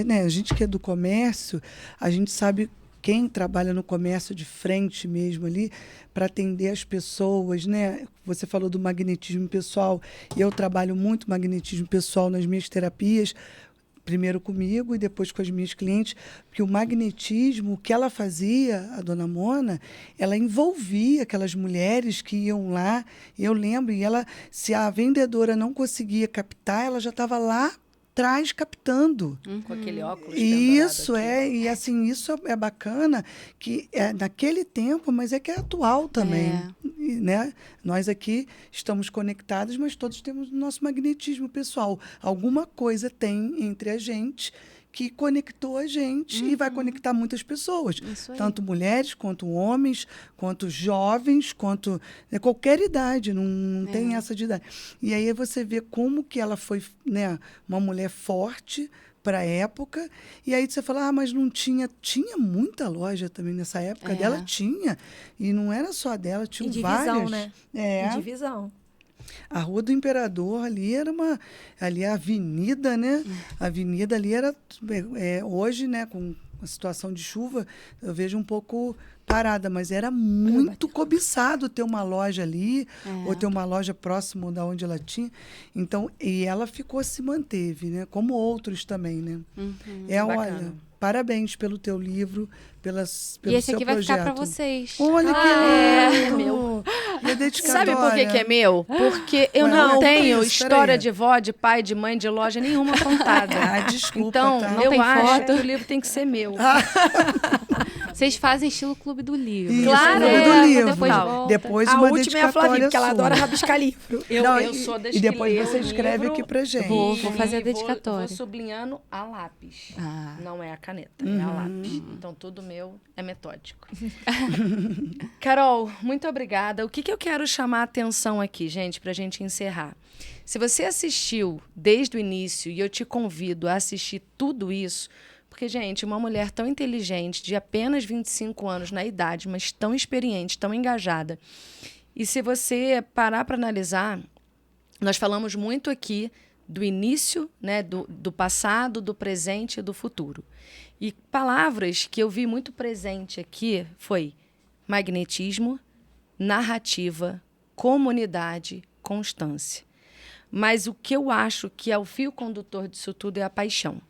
Speaker 1: Né, a gente que é do comércio, a gente sabe quem trabalha no comércio de frente mesmo ali, para atender as pessoas, né? Você falou do magnetismo pessoal, e eu trabalho muito magnetismo pessoal nas minhas terapias, primeiro comigo e depois com as minhas clientes, porque o magnetismo, o que ela fazia, a dona Mona, ela envolvia aquelas mulheres que iam lá, eu lembro, e ela, se a vendedora não conseguia captar, ela já estava lá atrás captando.
Speaker 2: Com aquele óculos
Speaker 1: Isso
Speaker 2: pendurado aqui.
Speaker 1: e assim, isso é bacana, que é naquele tempo, mas é que é atual também. E, né? Nós aqui estamos conectados, mas todos temos o nosso magnetismo pessoal. Alguma coisa tem entre a gente que conectou a gente e vai conectar muitas pessoas.
Speaker 4: Isso aí.
Speaker 1: Tanto mulheres, quanto homens, quanto jovens, quanto qualquer idade, não tem essa de idade. E aí você vê como que ela foi, né, uma mulher forte para a época, e aí você fala, mas não tinha muita loja também nessa época dela, tinha, e não era só dela, tinha
Speaker 3: Em divisão,
Speaker 1: várias.
Speaker 3: né?
Speaker 1: É.
Speaker 3: Em divisão.
Speaker 1: A Rua do Imperador ali era ali a avenida, né? A avenida ali era, hoje, né, com a situação de chuva, eu vejo um pouco parada, mas era muito cobiçado ter uma loja ali, ou ter uma loja próximo da onde ela tinha. Então, e ela se manteve, né? Como outros também, né? Olha, parabéns pelo teu livro, pelo
Speaker 4: E esse
Speaker 1: seu
Speaker 4: aqui vai
Speaker 1: projeto.
Speaker 4: ficar para vocês.
Speaker 1: Olha que lindo!
Speaker 2: meu.
Speaker 1: E a
Speaker 2: Sabe
Speaker 1: dedicatória?
Speaker 2: por que é meu? Porque eu
Speaker 1: Ué,
Speaker 2: não
Speaker 1: olha
Speaker 2: tenho
Speaker 1: isso,
Speaker 2: história
Speaker 1: peraí.
Speaker 2: de vó, de pai, de mãe, de loja nenhuma contada.
Speaker 1: Desculpa,
Speaker 2: Então,
Speaker 1: tá?
Speaker 4: Não
Speaker 2: eu
Speaker 4: tem
Speaker 2: acho
Speaker 4: foto.
Speaker 2: que o livro tem que ser meu.
Speaker 4: Vocês fazem estilo Clube do Livro.
Speaker 1: Isso,
Speaker 2: Claro,
Speaker 1: Clube
Speaker 2: é,
Speaker 1: do Livro.
Speaker 4: depois volta.
Speaker 1: Depois
Speaker 3: A
Speaker 1: uma
Speaker 3: última é a Flavia,
Speaker 1: dedicatória
Speaker 3: porque ela
Speaker 1: sua.
Speaker 3: adora rabiscar livro.
Speaker 2: Eu sou das
Speaker 1: E
Speaker 2: que
Speaker 1: depois
Speaker 2: lê
Speaker 1: você
Speaker 2: o
Speaker 1: escreve
Speaker 2: livro
Speaker 1: aqui pra gente.
Speaker 4: Vou fazer a
Speaker 2: e
Speaker 4: dedicatória.
Speaker 2: Vou sublinhando a lápis.
Speaker 4: Ah.
Speaker 2: Não é a caneta, é a lápis. Então, tudo meu é metódico. Carol, muito obrigada. O que eu quero chamar a atenção aqui, gente, pra gente encerrar? Se você assistiu desde o início, e eu te convido a assistir tudo isso, porque, gente, uma mulher tão inteligente, de apenas 25 anos na idade, mas tão experiente, tão engajada. E se você parar para analisar, nós falamos muito aqui do início, né, do passado, do presente e do futuro. E palavras que eu vi muito presente aqui foi magnetismo, narrativa, comunidade, constância. Mas o que eu acho que é o fio condutor disso tudo é a paixão.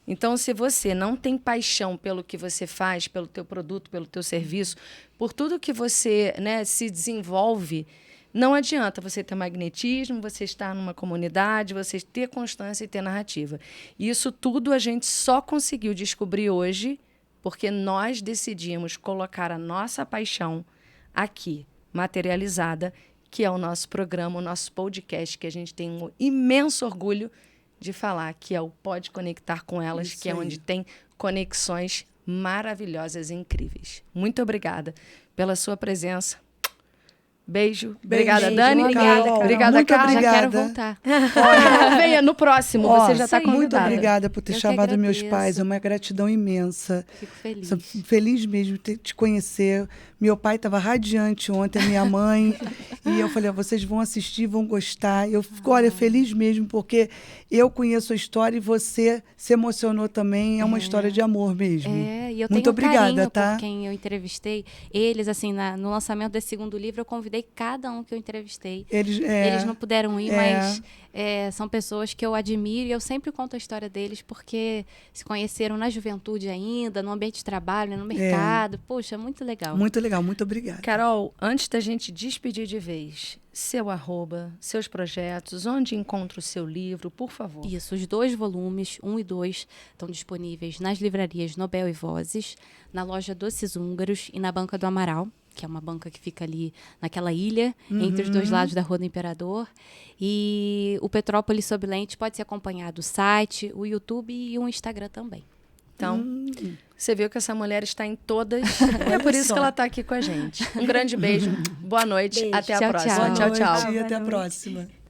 Speaker 2: Então, se você não tem paixão pelo que você faz, pelo teu produto, pelo teu serviço, por tudo que você, né, se desenvolve, não adianta você ter magnetismo, você estar numa comunidade, você ter constância e ter narrativa. E isso tudo a gente só conseguiu descobrir hoje porque nós decidimos colocar a nossa paixão aqui, materializada, que é o nosso programa, o nosso podcast, que a gente tem um imenso orgulho de falar, que é o Pode Conectar com Elas,
Speaker 1: Isso
Speaker 2: que é
Speaker 1: aí.
Speaker 2: onde tem conexões maravilhosas e incríveis. Muito obrigada pela sua presença. Beijo. Obrigada,
Speaker 1: Beijo,
Speaker 2: Dani.
Speaker 3: obrigada, Carol.
Speaker 2: Obrigada,
Speaker 1: Muito
Speaker 2: Carla.
Speaker 4: Já quero
Speaker 1: Obrigada.
Speaker 4: voltar.
Speaker 2: Venha no próximo,
Speaker 1: Ó,
Speaker 2: você já está
Speaker 4: isso aí.
Speaker 1: Muito
Speaker 2: convidada.
Speaker 1: obrigada por ter
Speaker 4: Eu que
Speaker 1: chamado meus
Speaker 4: agradeço.
Speaker 1: pais. É uma gratidão imensa.
Speaker 4: Fico feliz.
Speaker 1: Sou feliz mesmo de te conhecer. Meu pai estava radiante ontem, a minha mãe. E eu falei, vocês vão assistir, vão gostar. Eu fico, olha, feliz mesmo, porque eu conheço a história e você se emocionou também. É uma história de amor mesmo.
Speaker 4: E eu
Speaker 1: Muito
Speaker 4: tenho
Speaker 1: obrigada,
Speaker 4: carinho
Speaker 1: tá?
Speaker 4: por quem eu entrevistei. Eles, assim, no lançamento desse segundo livro, eu convidei cada um que eu entrevistei. Eles não puderam ir, mas são pessoas que eu admiro e eu sempre conto a história deles porque se conheceram na juventude ainda, no ambiente de trabalho, no mercado. Poxa, muito legal.
Speaker 1: Muito legal, muito obrigada.
Speaker 2: Carol, antes da gente despedir de vez, seu @, seus projetos, onde encontra o seu livro, por favor.
Speaker 4: Isso, os 2 volumes, 1 e 2, estão disponíveis nas livrarias Nobel e Vozes, na loja Doces Húngaros e na Banca do Amaral, que é uma banca que fica ali naquela ilha, entre os 2 lados da Rua do Imperador. E o Petrópolis Sob Lente pode ser acompanhado o site, o YouTube e o Instagram também.
Speaker 2: Então, você viu que essa mulher está em todas. E é por isso que ela está aqui com a gente. Um grande beijo. Boa noite.
Speaker 3: Beijo.
Speaker 2: Até a
Speaker 4: Tchau,
Speaker 2: próxima.
Speaker 4: tchau.
Speaker 2: Tchau, tchau.
Speaker 1: Boa noite e até a próxima.